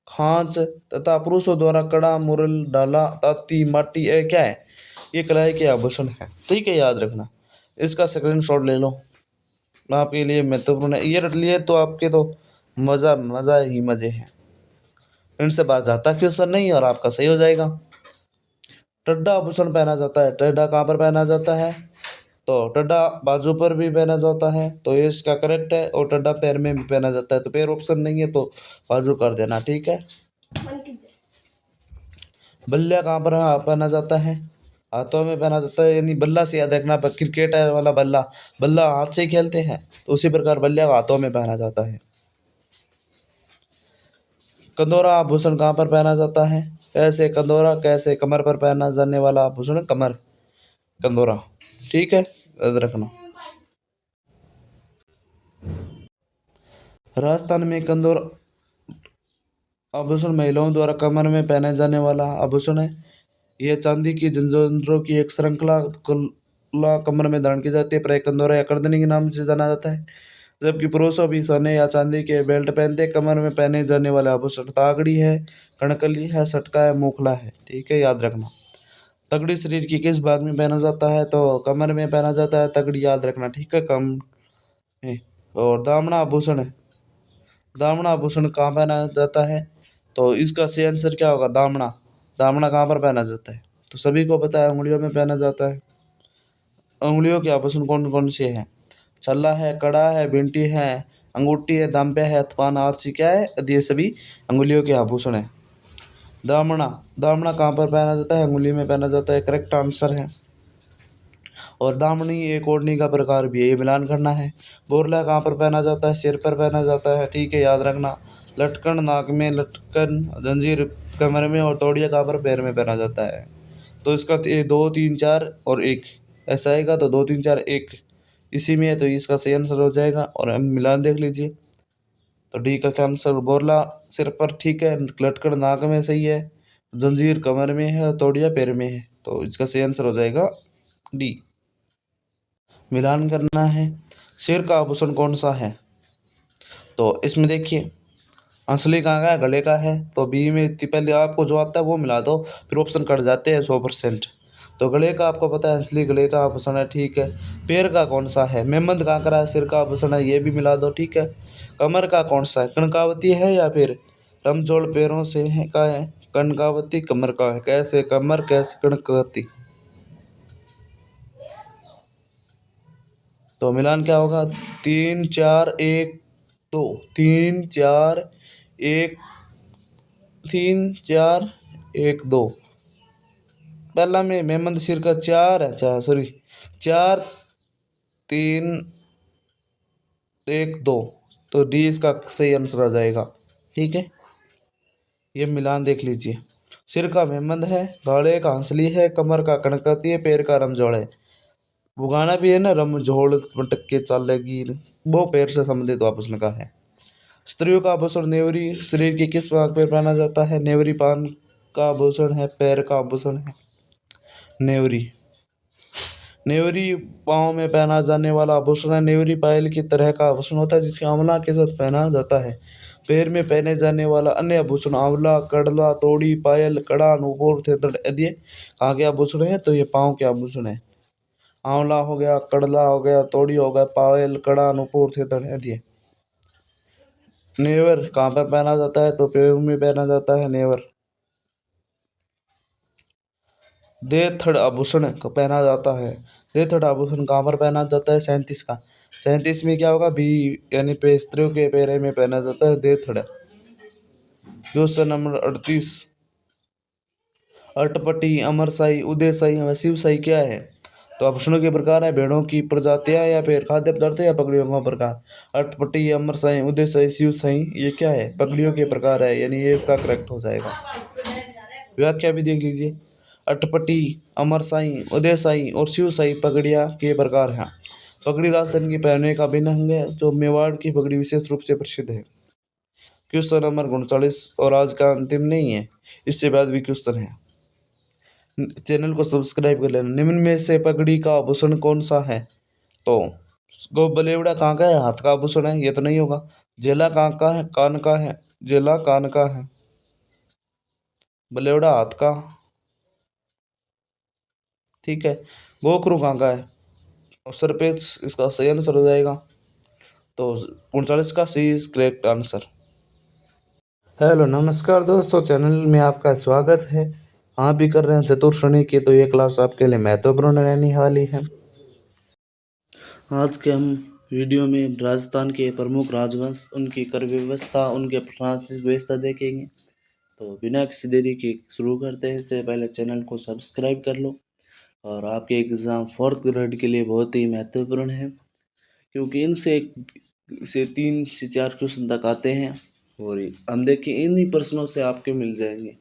खांच तथा पुरुषों द्वारा कड़ा, मुरल, डाला, ताती, माटी क्या है? ये कलाई के आभूषण है। ठीक है, याद रखना। इसका स्क्रीनशॉट ले लो, आपके लिए महत्वपूर्ण है। ये रट लिए तो आपके तो मज़ा ही मज़े हैं। इनसे बाहर जाता क्वेश्चन नहीं और आपका सही हो जाएगा। टड्डा आभूषण पहना जाता है। टड्डा कहाँ पर पहना जाता है? तो टड्डा बाजू पर भी पहना जाता है, तो ये इसका करेक्ट है। और टड्डा पैर में भी पहना जाता है, तो पैर ऑप्शन नहीं है, तो बाजू कर देना। ठीक है। बल्ला कहाँ पर पहना जाता है? हाथों में पहना जाता है, यानी बल्ला से याद रखना, पर क्रिकेट वाला बल्ला, बल्ला हाथ से ही खेलते हैं, तो उसी प्रकार बल्ले को हाथों में पहना जाता है। कंदोरा आभूषण कहाँ पर पहना जाता है? कैसे कंदोरा, कैसे कमर पर पहना जाने वाला आभूषण कमर कंदोरा। ठीक है, याद रखना। राजस्थान में कंदोरा आभूषण महिलाओं द्वारा कमर में पहने जाने वाला आभूषण है। यह चांदी की झंझरों की एक श्रृंखला कमर में धारण की जाती है, प्राय कंदोरा या करदनी के नाम से जाना जाता है। जबकि पुरुषों भी सोने या चांदी के बेल्ट पहनते हैं। कमर में पहने जाने वाले आभूषण तागड़ी है, कणकली है, सटका है, मूखला है। ठीक है, याद रखना। तगड़ी शरीर की किस भाग में पहना जाता है? तो कमर में पहना जाता है तगड़ी, याद रखना। ठीक है, कम है। और दामना आभूषण है, दामना आभूषण कहाँ पहना जाता है? तो इसका सही आंसर क्या होगा? दामना। दामना कहाँ पर पहना जाता है? तो सभी को पता है, उंगलियों में पहना जाता है। उंगलियों के आभूषण कौन कौन से हैं? छल्ला है, कड़ा है, भिंटी है, अंगूठी है, दांपे है, थपान, आरसी क्या है? ये सभी अंगुलियों के आभूषण है। दामना, दामना कहाँ पर पहना जाता है? अंगुली में पहना जाता है, करेक्ट आंसर है। और दामनी एक ओढ़नी का प्रकार भी है, ये मिलान करना है। बोरला कहाँ पर पहना जाता है? सिर पर पहना जाता है। ठीक है, याद रखना। लटकन नाक में, लटकन जंजीर कमर में, और तौड़िया कहाँ पर? पैर में पहना जाता है। तो इसका 2 3 4 और 1 ऐसा आएगा, तो 2 3 4 1 इसी में है, तो इसका सही आंसर हो जाएगा। और हम मिलान देख लीजिए, तो डी का क्या आंसर? बोरला सिर पर, ठीक है, लटकन नाक में सही है, जंजीर कमर में है, तौड़िया पैर में है, तो इसका सही आंसर हो जाएगा डी। मिलान करना है। सिर का आभूषण कौन सा है? तो इसमें देखिए, असली कहाँ का है? गले का है, तो बी में इतनी पहले आपको जो आता है वो मिला दो, फिर ऑप्शन कट जाते हैं 100%। तो गले का आपको पता है, असली गले का आभूषण है। ठीक है, पैर का कौन सा है? मेहमद कहाँ का है? सिर का आभूषण है, ये भी मिला दो। ठीक है, कमर का कौन सा है? कनकावती है या फिर रमजोड़ पैरों से है का है? कनकावती कमर का है। कैसे कमर, कैसे कनकावती? तो मिलान क्या होगा? 3 4 1 2, 3 4 1, 3 4 1 2। पहला में मेहमद सिर का 4 है, अच्छा सॉरी, 4 3 1 2, तो डी इसका सही आंसर आ जाएगा। ठीक है, ये मिलान देख लीजिए। सिर का मेहमद है, गाड़े का हंसली है, कमर का कनकती है, पैर का रमजोड़ है। वो गाना भी है ना, रमझोड़ मटक के चालेगी, वो पैर से संबंधित आभूषण का है। स्त्रियों का आभूषण नेवरी शरीर के किस भाग पर पहना जाता है? नेवरी पान का आभूषण है, पैर का आभूषण है नेवरी। नेवरी पाँव में पहना जाने वाला आभूषण है। नेवरी पायल की तरह का आभूषण होता है, जिसे आंवला के साथ पहना जाता है। पैर में पहने जाने वाला अन्य आभूषण आंवला, कड़ला, तोड़ी, पायल, कड़ा, नूपुर, थेथड़ आदि कहाँ के आभूषण है? तो ये पाँव के आभूषण है। आंवला हो गया, कड़ला हो गया, तोड़ी हो गया, पायल, कड़ा, नूपुर, थेथड़ आदि। नेवर कहाँ पर पहना जाता है? तो पैर में पहना जाता है नेवर। देथड़ आभूषण को पहना जाता है। देथड़ आभूषण कहाँ पर पहना जाता है? 37 का। 37 में क्या होगा? बी, यानी स्त्रियों के पैर में पहना जाता है देथड़। क्वेश्चन नंबर 38, अटपटी, अमरसाई, उदयसाई व शिवसाई क्या है? तो आभूषणों के प्रकार है, भेड़ों की प्रजातियां या फिर खाद्य पदार्थ या पगड़ियों का प्रकार। अटपटी, अमरसाई, उदयसाई, शिवसाई ये क्या है? पगड़ियों के प्रकार है, यानी ये इसका करेक्ट हो जाएगा। व्याख्या भी देख लीजिए। अटपटी, अमरसाई, उदयसाई और शिवसाई पगड़ियाँ के प्रकार हैं। पगड़ी राजस्थान की पहनने का भिन्न अंग है, जो मेवाड़ की पगड़ी विशेष रूप से प्रसिद्ध है। क्वेश्चन नंबर 39, और आज का अंतिम नहीं है, इससे बाद भी क्वेश्चन है। चैनल को सब्सक्राइब कर लेना। निम्न में से पगड़ी का आभूषण कौन सा है? तो बलेवड़ा कहाँ का है? हाथ का आभूषण है, ये तो नहीं होगा। जेला कहाँ का है? कान का है। जेला कान का है, बलेवड़ा हाथ का। ठीक है, गोखरू कहाँ का है? और सरपेच इसका सही आंसर हो जाएगा। तो 39 का सी इज करेक्ट आंसर। हेलो नमस्कार दोस्तों, चैनल में आपका स्वागत है। आप भी कर रहे हैं चतुर्थ श्रेणी की, तो ये क्लास आपके लिए महत्वपूर्ण रहने वाली है। आज के हम वीडियो में राजस्थान के प्रमुख राजवंश, उनकी कर व्यवस्था, उनके प्रशासनिक व्यवस्था देखेंगे। तो बिना किसी देरी के शुरू करते हैं। इससे पहले चैनल को सब्सक्राइब कर लो, और आपके एग्ज़ाम 4th ग्रेड के लिए बहुत ही महत्वपूर्ण है, क्योंकि इनसे 3 से 4 क्वेश्चन तक आते हैं और हम देखिए इन्हीं प्रश्नों से आपके मिल जाएंगे।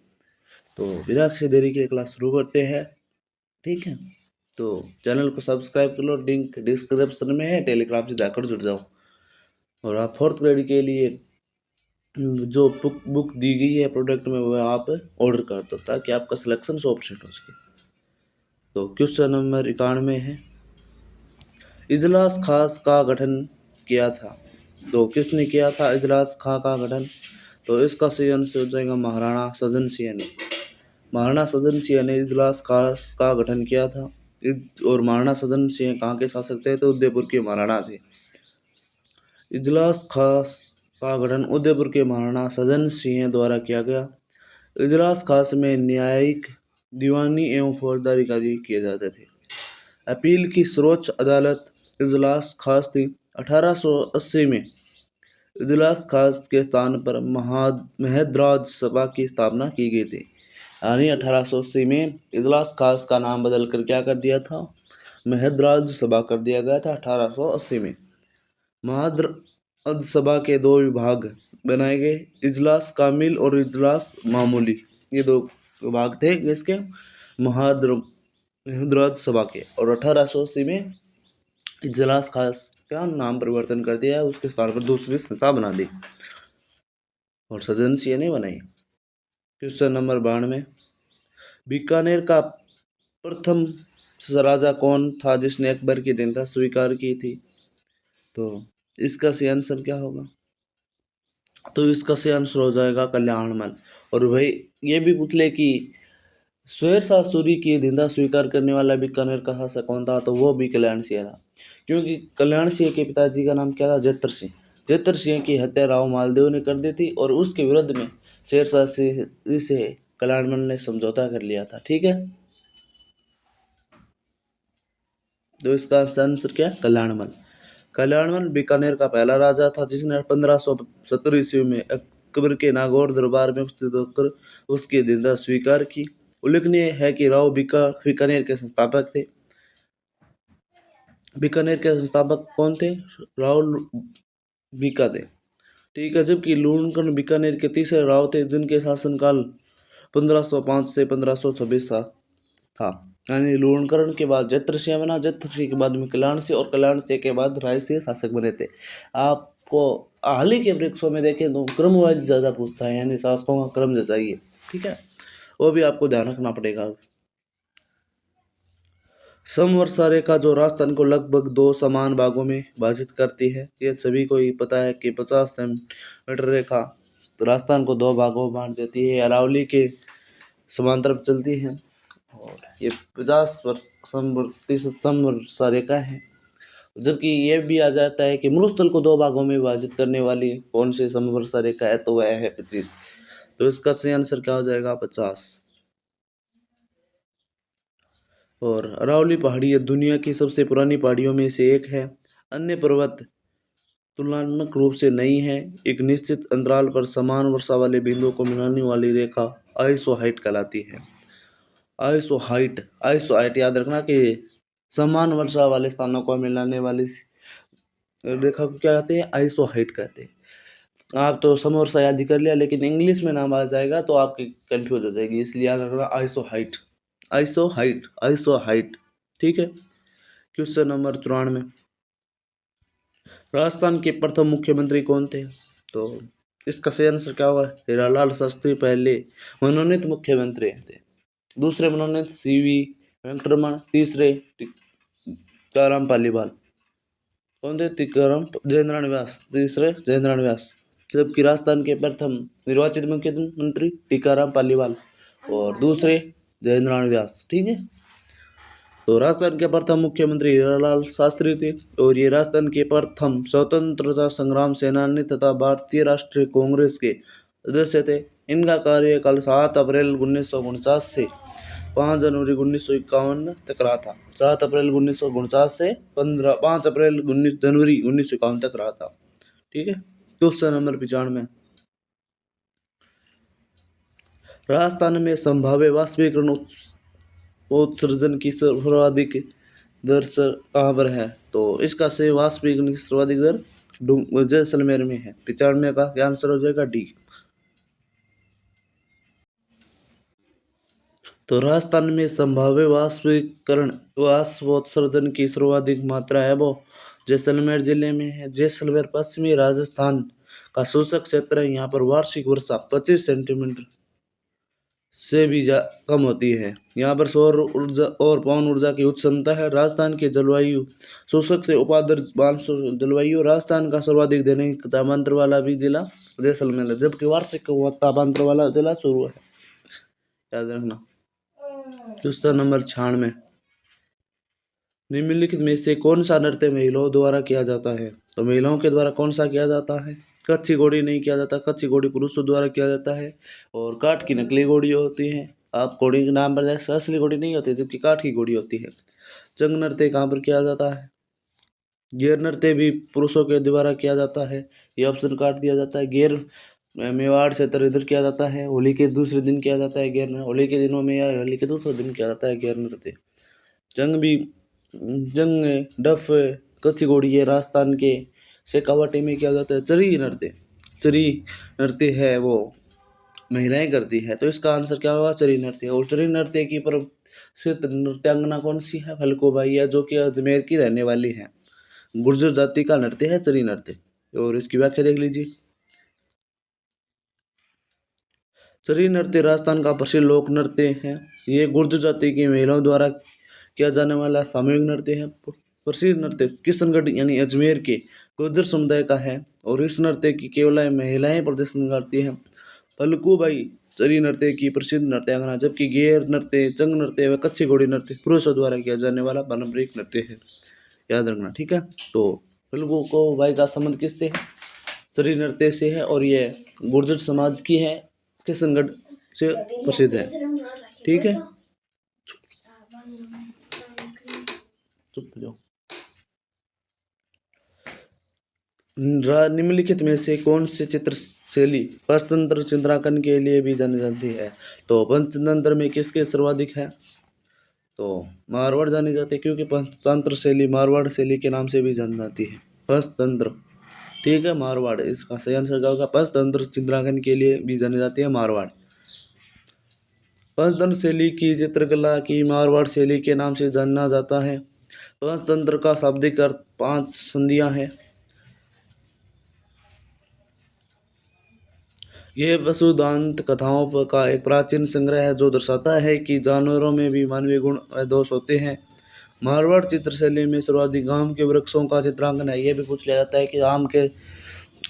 तो बिना किसी देरी के क्लास शुरू करते हैं, ठीक है। तो चैनल को सब्सक्राइब कर लो, लिंक डिस्क्रिप्शन में है, टेलीग्राम से जाकर जुड़ जाओ। और आप 4th ग्रेड के लिए जो बुक दी गई है प्रोडक्ट में, वो आप ऑर्डर कर दो ताकि आपका सिलेक्शन 100% हो सके। तो क्वेश्चन नंबर 91 है, इजलास खास का गठन किया था। तो किसने किया था इजलास खां का गठन? तो इसका सही आंसर हो जाएगा महाराणा सजन सिंह ने। महाराणा सजन सिंह ने इजलास खास का गठन किया था। और महाराणा सजन सिंह कहाँ के शासक थे? तो उदयपुर के महाराणा थे। इजलास खास का गठन उदयपुर के महाराणा सजन सिंह द्वारा किया गया। इजलास खास में न्यायिक, दीवानी एवं फौजदारी कार्य किए जाते थे। अपील की सर्वोच्च अदालत इजलास खास थी। 1880 में इजलास खास के स्थान पर महदराज सभा की स्थापना की गई थी। यानी 1880 में इजलास खास का नाम बदल कर क्या कर दिया था? महदराज सभा कर दिया गया था 1880 में। महदराज सभा के 2 विभाग बनाए गए, इजलास कामिल और इजलास मामूली। ये 2 विभाग थे इसके महदराज सभा के। और 1880 में इजलास खास का नाम परिवर्तन कर दिया, उसके स्थान पर दूसरी संस्था बना दी और सजन सिंह ने बनाई। क्वेश्चन नंबर 92, बीकानेर का प्रथम राजा कौन था जिसने अकबर की दीनता स्वीकार की थी? तो इसका सही आंसर क्या होगा? तो इसका सही आंसर हो जाएगा कल्याणमल। और भाई ये भी पूछ ले कि शेर शाह सूरी की दीनता स्वीकार करने वाला बीकानेर का शासक कौन था? तो वो भी कल्याण सिंह था, क्योंकि कल्याण सिंह के पिताजी का नाम क्या था? जैतर सिंह। जैतर सिंह की हत्या राव मालदेव ने कर दी थी और उसके विरुद्ध में शेर शाह से कल्याणमल ने समझौता कर लिया था, ठीक है। तो इसका आंसर क्या है? कल्याणमल। कल्याणमल बीकानेर का पहला राजा था जिसने 1570 ईस्वी में अकबर के नागौर दरबार में उपस्थित होकर उसकी दीनता स्वीकार की। उल्लेखनीय है कि राव बीकानेर के संस्थापक थे। बीकानेर के संस्थापक कौन थे? राव बीका थे, ठीक है। जबकि लूणकरण बीकानेर के तीसरे राव थे जिनके शासनकाल 1505 से 1526 था। यानी लूणकरण के बाद जत्र सिंह बना, जत्र सिंह के बाद में कल्याण सिंह और कल्याण सिंह के बाद राय सिंह शासक बने थे। आपको हाल ही के परीक्षाओं में देखें तो क्रम वाइज ज़्यादा पूछता है, यानी शासकों का क्रम जैसा, ठीक है, वो भी आपको ध्यान रखना पड़ेगा। समवर्षा रेखा जो राजस्थान को लगभग 2 समान भागों में विभाजित करती है, ये सभी को ही पता है कि 50 सेंटीमीटर रेखा तो राजस्थान को 2 भागों में बांट देती है, अरावली के समांतर चलती है। और ये 50 समवर्षा रेखा है। जबकि ये भी आ जाता है कि मरुस्थल को 2 भागों में विभाजित करने वाली कौन सी समवर्षा रेखा है? तो वह है 25। तो इसका सही आंसर क्या हो जाएगा? 50। और अरावली पहाड़ी दुनिया की सबसे पुरानी पहाड़ियों में से एक है। अन्य पर्वत तुलनात्मक रूप से नई है। एक निश्चित अंतराल पर समान वर्षा वाले बिंदुओं को मिलाने वाली रेखा आइसोहाइट कहलाती है। आइसोहाइट याद रखना कि समान वर्षा वाले स्थानों को मिलाने वाली रेखा को क्या कहते हैं? आइसोहाइट कहते हैं। आप तो समवर्षा याद ही कर लिया, लेकिन इंग्लिश में नाम आ जाएगा तो आपकी कंफ्यूज हो जाएगी, इसलिए याद रखना आइसोहाइट, आइसोहाइट, आइसोहाइट, ठीक है। क्वेश्चन नंबर 94, राजस्थान के प्रथम मुख्यमंत्री कौन थे? तो इसका सही आंसर क्या होगा? हीरालाल शास्त्री पहले मनोनीत मुख्यमंत्री थे। दूसरे मनोनीत CV वेंकटरमण, तीसरे टीकाराम पालीवाल। कौन थे? टीकाराम जयेंद्र व्यास, तीसरे जयेंद्र व्यास। जबकि राजस्थान के प्रथम निर्वाचित मुख्यमंत्री टीकाराम पालीवाल और दूसरे जयेंद्र व्यास, ठीक है। तो राजस्थान के प्रथम मुख्यमंत्री हीरालाल शास्त्री थे और ये राजस्थान के प्रथम स्वतंत्रता संग्राम सेनानी तथा भारतीय राष्ट्रीय कांग्रेस के सदस्य थे। इनका कार्यकाल 7 अप्रैल 1949 से 5 जनवरी 1951 तक रहा था। 7 अप्रैल 1949 से 5 अप्रैल जनवरी 1951 तक रहा था, ठीक है। क्वेश्चन नंबर 95, राजस्थान में संभाव्य वाष्पीकरण उत्सर्जन की सर्वाधिक दर कहाँ पर है? तो इसका से वाष्पीकरण की सर्वाधिक दर जैसलमेर में है। 95 का क्या आंसर हो जाएगा? डी। तो राजस्थान में संभाव्य वाष्पीकरण वाष्पोत्सर्जन की सर्वाधिक मात्रा है वो जैसलमेर जिले में है। जैसलमेर पश्चिमी राजस्थान का शुष्क क्षेत्र है। यहाँ पर वार्षिक वर्षा 25 सेंटीमीटर से भी कम होती है। यहाँ पर सौर ऊर्जा और पवन ऊर्जा की उच्च क्षमता है। राजस्थान की जलवायु शुष्क से उपाद्र मानसून जलवायु। राजस्थान का सर्वाधिक दैनिक तापांतर वाला भी जिला जैसलमेर है, जबकि वार्षिक तापांतर वाला जिला चूरू है। याद रखना। क्वेश्चन नंबर 96, निम्नलिखित में से कौन सा नृत्य महिलाओं द्वारा किया जाता है? तो महिलाओं के द्वारा कौन सा किया जाता है? कच्ची घोड़ी नहीं किया जाता, कच्ची घोड़ी पुरुषों द्वारा किया जाता है। और काठ की नकली घोड़ी होती है। आप घोड़ी के नाम पर असली घोड़ी नहीं होती, जबकि काठ की घोड़ी होती है। जंग नृत्य कहाँ पर किया जाता है? गेर नृत्य भी पुरुषों के द्वारा किया जाता है। ये ऑप्शन काट दिया जाता है। गेर मेवाड़ क्षेत्र इधर किया जाता है। होली के दूसरे दिन किया जाता है गेर नृत्य। होली के दिनों में या होली के दूसरे दिन किया जाता है गेर नृत्य। जंग डफ कच्ची घोड़ी है राजस्थान के शेखावाटी में किया जाता है। चरी नृत्य है वो महिलाएं करती है। तो इसका आंसर क्या होगा? चरी नृत्य। और चरी नृत्य की प्रसिद्ध नृत्यांगना कौन सी है? फलकूबाई है, जो कि अजमेर की रहने वाली है। गुर्जर जाति का नृत्य है चरी नृत्य। और इसकी व्याख्या देख लीजिए। चरी नृत्य राजस्थान का प्रसिद्ध लोक नृत्य है। ये गुर्जर जाति की महिलाओं द्वारा किया जाने वाला सामूहिक नृत्य है। प्रसिद्ध नृत्य किशनगढ़ यानी अजमेर के गुर्जर समुदाय का है। और इस नृत्य की केवल महिलाएं प्रदर्शन करती हैं। फलकूबाई चरी नृत्य की प्रसिद्ध नृत्यांगना, जबकि गेर नृत्य, चंग नृत्य व कच्ची घोड़ी नृत्य पुरुषों द्वारा किया जाने वाला पारंपरिक नृत्य है। याद रखना, ठीक है। तो फलकूबाई का संबंध किससे है? चरी नृत्य से है। और ये गुर्जर समाज की है, किशनगढ़ से प्रसिद्ध है, ठीक है। चुप जाओ। निम्नलिखित में से कौन सी चित्र शैली पंचतंत्र चित्रांकन के लिए भी जानी जाती है? तो पंचतंत्र में किसके सर्वाधिक है? तो मारवाड़ जानी जाती है, क्योंकि पंचतंत्र शैली मारवाड़ शैली के नाम से भी जानी जाती है। पंचतंत्र, ठीक है, मारवाड़ इसका सही आंसर क्या होगा? पंचतंत्र चित्रांकन के लिए भी जानी जाती है मारवाड़। पंचतंत्र शैली की चित्रकला की मारवाड़ शैली के नाम से जाना जाता है। पंचतंत्र का शाब्दिक अर्थ 5 संधियां हैं। यह वसुदांत कथाओं का एक प्राचीन संग्रह है, जो दर्शाता है कि जानवरों में भी मानवीय गुण व दोष होते हैं। मारवाड़ चित्रशैली में सर्वाधिक आम के वृक्षों का चित्रांकन है। यह भी पूछ लिया जाता है कि आम के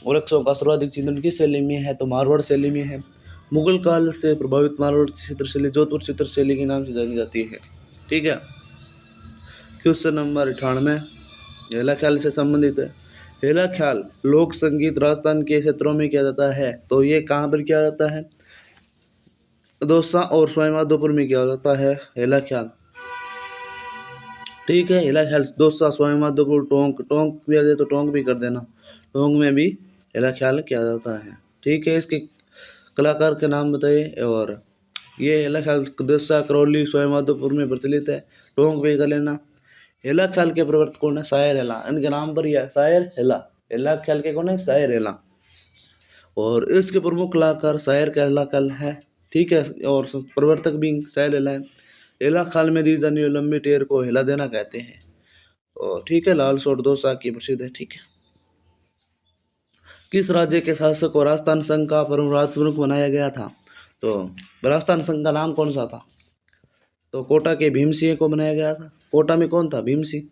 वृक्षों का सर्वाधिक चित्रण किस शैली में है? तो मारवाड़ शैली में है। मुगल काल से प्रभावित मारवाड़ चित्रशैली जोधपुर चित्रशैली के नाम से जानी जाती है, ठीक है। क्वेश्चन नंबर 98 हेला ख्याल से संबंधित है। हेला ख्याल लोक संगीत राजस्थान के क्षेत्रों में किया जाता है। तो ये कहाँ पर किया जाता है? दौसा और सवाईमाधोपुर में किया जाता है हेला ख्याल, ठीक है। हेला ख्याल दौसा, सवाईमाधोपुर, टोंक भी आ जाए तो टोंक भी कर देना। टोंक में भी हेला ख्याल किया जाता है, ठीक है। इसके कलाकार के नाम बताइए। और ये हेला ख्याल दौसा, करौली, सवाईमाधोपुर में प्रचलित है। टोंक भी कर लेना। हेला ख्याल के प्रवर्तक कौन है? शायर हेला। इनके नाम पर ही है शायर हेला। हेला ख्याल के कौन है? शायर हेला। और इसके प्रमुख कलाकार शायर का हेला ख्याल है, ठीक है। और प्रवर्तक भी शायर हेला है। हेला ख्याल में दी जाने वाली लंबी टेर को हेला देना कहते हैं। और ठीक है, लाल सोट दौसा की प्रसिद्ध है, ठीक है। किस राज्य के शासक को राजस्थान संघ का राज प्रमुख बनाया गया था? तो राजस्थान संघ का नाम कौन सा था? तो कोटा के भीम सिंह को बनाया गया था। कोटा में कौन था? भीम सिंह।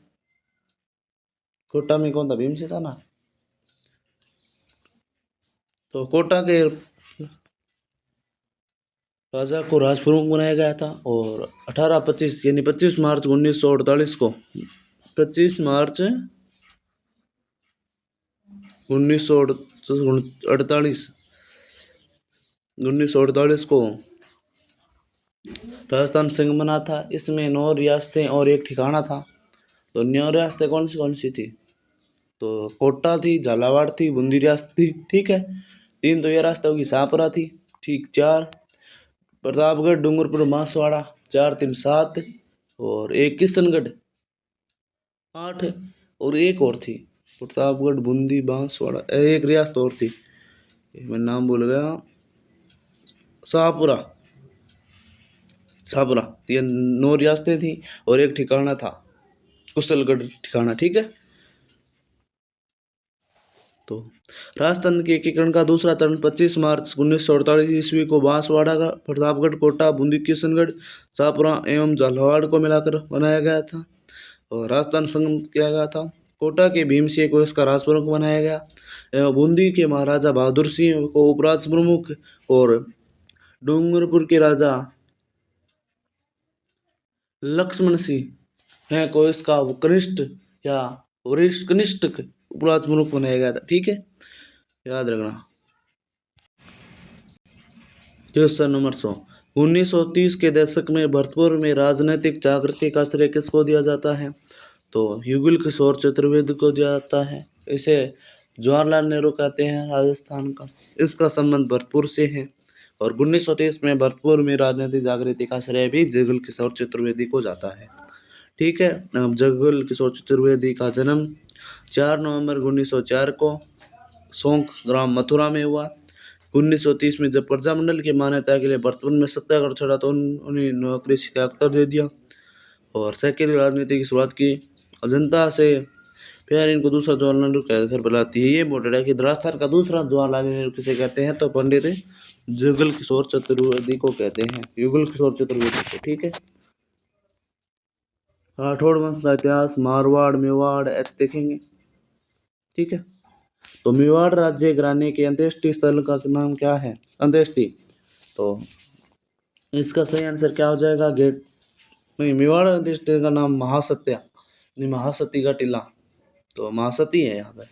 कोटा में कौन था? भीम सिंह था ना। तो कोटा के राजा को राज प्रमुख बनाया गया था। और 1825 यानी 25 मार्च 1948 को 25 मार्च 1948 को राजस्थान संघ बना था। इसमें 9 रियासतें और एक ठिकाना था। तो 9 रियासतें कौन सी थी? तो कोटा थी, झालावाड़ थी, बूंदी रियासत थी, ठीक है। 3 तो ये रियासत होगी। शाहपुरा थी, ठीक। 4 प्रतापगढ़, डूंगरपुर, बांसवाड़ा, 4 3 7 और एक किशनगढ़ 8 है। और एक और थी प्रतापगढ़, बूंदी, बांसवाड़ा, एक रियासत और थी, मैं नाम भूल गया, शाहपुरा। शाहपुरा, ये 9 रियासतें थी और एक ठिकाना था कुशलगढ़ ठिकाना। ठीक है। तो राजतंत्र के एकीकरण का दूसरा चरण 25 मार्च 1948 ईस्वी को बांसवाड़ा का प्रतापगढ़, कोटा, बूंदी, किशनगढ़, शाहपुरा एवं झालावाड़ को मिलाकर बनाया गया था और राजस्थान संघ किया गया था। कोटा के भीम सिंह को इसका राज प्रमुख बनाया गया एवं बूंदी के महाराजा बहादुर सिंह को उपराष्ट्र प्रमुख और डूंगरपुर के राजा लक्ष्मण सिंह हैं को इसका कनिष्ठ या वरिष्ठ कनिष्ठ उपराष्ट्र प्रमुख बनाया गया था। ठीक है, याद रखना। क्वेश्चन नंबर 100, 1930 के दशक में भरतपुर में राजनीतिक जागृति का श्रेय किसको दिया जाता है? तो युगल किशोर चतुर्वेदी को दिया जाता है। इसे जवाहरलाल नेहरू कहते हैं राजस्थान का। इसका संबंध भरतपुर से है और 1930 में भरतपुर में राजनीतिक जागृति का श्रेय भी जुगल किशोर चतुर्वेदी को जाता है। ठीक है। अब जुगल किशोर चतुर्वेदी का जन्म 4 नवंबर 1904 को सोंक ग्राम मथुरा में हुआ। 1930 में जब प्रजामंडल की मान्यता के लिए भरतपुर में सत्याग्रह चढ़ा तो उन्हें नौकरी से त्याग कर दे दिया और सक्रिय राजनीति की शुरुआत की। जनता से फिर इनको दूसरा जवाहरलाल नेहरू कहकर बुलाती है। ये इम्पोर्टेंट है कि राजस्थान का दूसरा जवाहरलाल नेहरू किसे कहते हैं? तो पंडित जुगल किशोर चतुर्वेदी को कहते हैं, युगल किशोर चतुर्वेदी को। ठीक है। राठौड़ वंश का इतिहास, मारवाड़, मेवाड़ देखेंगे। ठीक है। तो मेवाड़ राज्य घराने के अंत्येष्टि स्थल का नाम क्या है? अंत्येष्टि। तो इसका सही आंसर क्या हो जाएगा? गेट नहीं, मेवाड़ अंत्येष्टि का नाम महासत्या, नहीं महासती का टीला, तो महासती है यहाँ पे।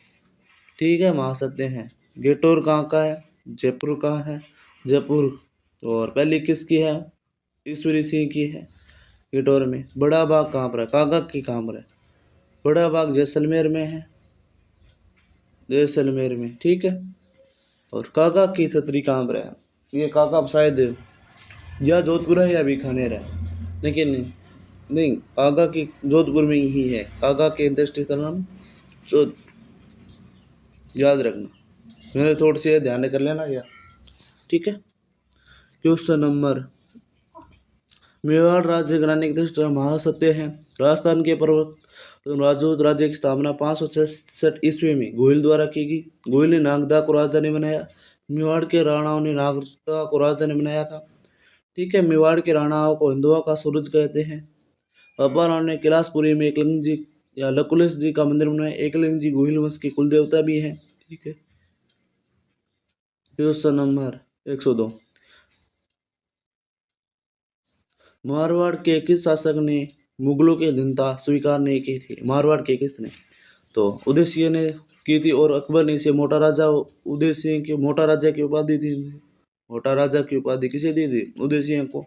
ठीक है, महासत्य है। गेटोर कहाँ का है? जयपुर का है, जयपुर। और पहली किसकी है? ईश्वरी सिंह की है गेटोर में। बड़ा बाग कहाँ पर है? काका की कहाँ पर है? बड़ा बाग जैसलमेर में है, जैसलमेर में। ठीक है। और काका की छतरी कहाँ पर है? ये काका शायद या जोधपुर है या बीकानेर है, लेकिन नहीं, काका की जोधपुर में ही है। काका के अंत्येष्टि का नाम जोध, याद रखना, मेरे थोड़ी सी ध्यान कर लेना यार। ठीक है। क्वेश्चन नंबर, मेवाड़ राज्य घराने के दृष्टि महासत्य है। राजस्थान के पर्वत राजपूत राज्य की स्थापना 566 ईस्वी में गोहिल द्वारा की गई। गोहिल ने नागदा को राजधानी बनाया। मेवाड़ के राणाओं ने नागदा को राजधानी बनाया था। ठीक है। मेवाड़ के राणाओं को हिंदुओं का सूरज कहते हैं। बाबा ने कैलाशपुरी में एकलिंग जी या लकुलिश जी का मंदिर बनाया। एकलिंग जी गोहिल वंश के कुल देवता भी हैं। ठीक है। क्वेश्चन नंबर 102, मारवाड़ के किस शासक ने मुगलों की अधीनता स्वीकार नहीं की थी? मारवाड़ के किसने? तो उदय सिंह ने की थी और अकबर ने इसे मोटा राजा, उदय सिंह की मोटा राजा की उपाधि दी। मोटा राजा की उपाधि किसे दी थी? उदय सिंह को।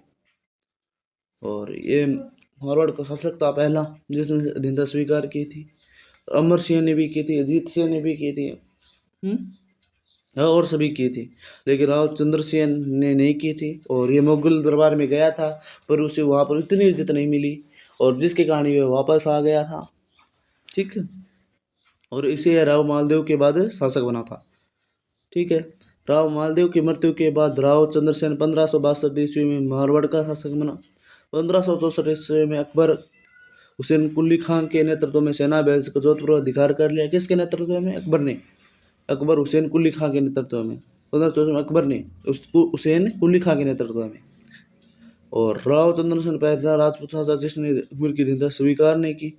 और ये मारवाड़ का शासक था पहला जिसने अधीनता स्वीकार की थी। अमर सिंह ने भी की थी, अजीत सिंह ने भी की थी, और सभी की थी, लेकिन राव चंद्रसेन ने नहीं की थी। और ये मुगल दरबार में गया था पर उसे वहाँ पर इतनी इज्जत नहीं मिली और जिसके कारण ये वापस आ गया था। ठीक है। और इसे राव मालदेव के बाद शासक बना था। ठीक है। राव मालदेव की मृत्यु के बाद राव चंद्रसेन 1562 ईस्वी में मारवाड़ का शासक बना। 1564 ईस्वी में अकबर हुसैन कुली खान के नेतृत्व में सेना भेज जोधपुर अधिकार कर लिया। किसके नेतृत्व में? अकबर ने। अकबर हुसैन कुली खां के नेतृत्व में 1564 में अकबर ने उसको हुसैन कुली खां के नेतृत्व में। और राव चंद्रसेन पहला राजपूत शासक जिसने अकबर की अधीनता स्वीकार नहीं की।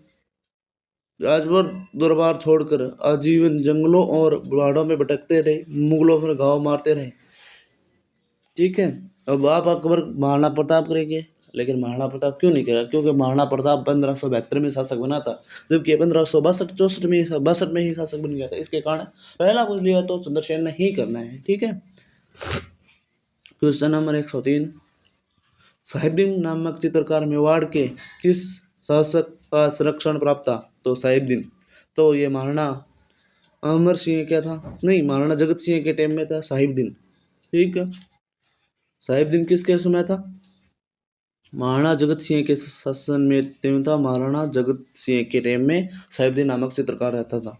राजभर दरबार छोड़कर आजीवन जंगलों और पहाड़ों में भटकते रहे, मुगलों पर घाव मारते रहे। ठीक है। अब आप अकबर महाराणा प्रताप करेंगे, लेकिन महाराणा प्रताप क्यों नहीं करा? क्योंकि महाराणा प्रताप 1572 में शासक बना था, जबकि 1562 में ही शासक बन गया था। इसके कारण पहला कुछ लिया तो चंद्रसेन ने ही करना है। ठीक है। क्वेश्चन नंबर 103, साहिबदीन नामक चित्रकार मेवाड़ के किस शासक का संरक्षण प्राप्त था? तो साहिबदीन, तो ये महाराणा अमर सिंह क्या था? नहीं, महाराणा जगत सिंह के टाइम में था साहिबदीन। ठीक है। साहिबदीन किसके समय था? महाराणा जगत सिंह के शासन में टाइम था। महाराणा जगत सिंह के टाइम में साहिबदीन नामक चित्रकार रहता था।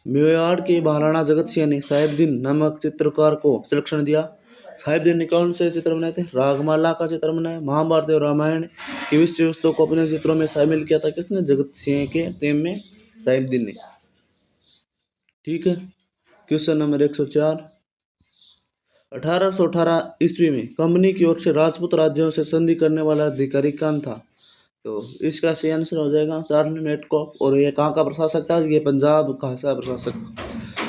मेवाड़ के महाराणा जगत सिंह ने साहिबदीन नामक चित्रकार को संरक्षण दिया। साहिबदीन ने कौन से चित्र बनाए थे? रागमाला का चित्र बनाया। महाभारत और रामायण की विषय वस्तु को अपने चित्रों में शामिल किया था। किसने? जगत सिंह के टाइम में साहिबदीन ने। ठीक है। Question number 104। 1818 ईस्वी में कंपनी की ओर से राजपूत राज्यों से संधि करने वाला अधिकारी कौन था? तो इसका सही आंसर हो जाएगा चार्ल्स मेटकॉफ। और ये कहाँ का प्रशासक था? ये पंजाब का प्रशासक।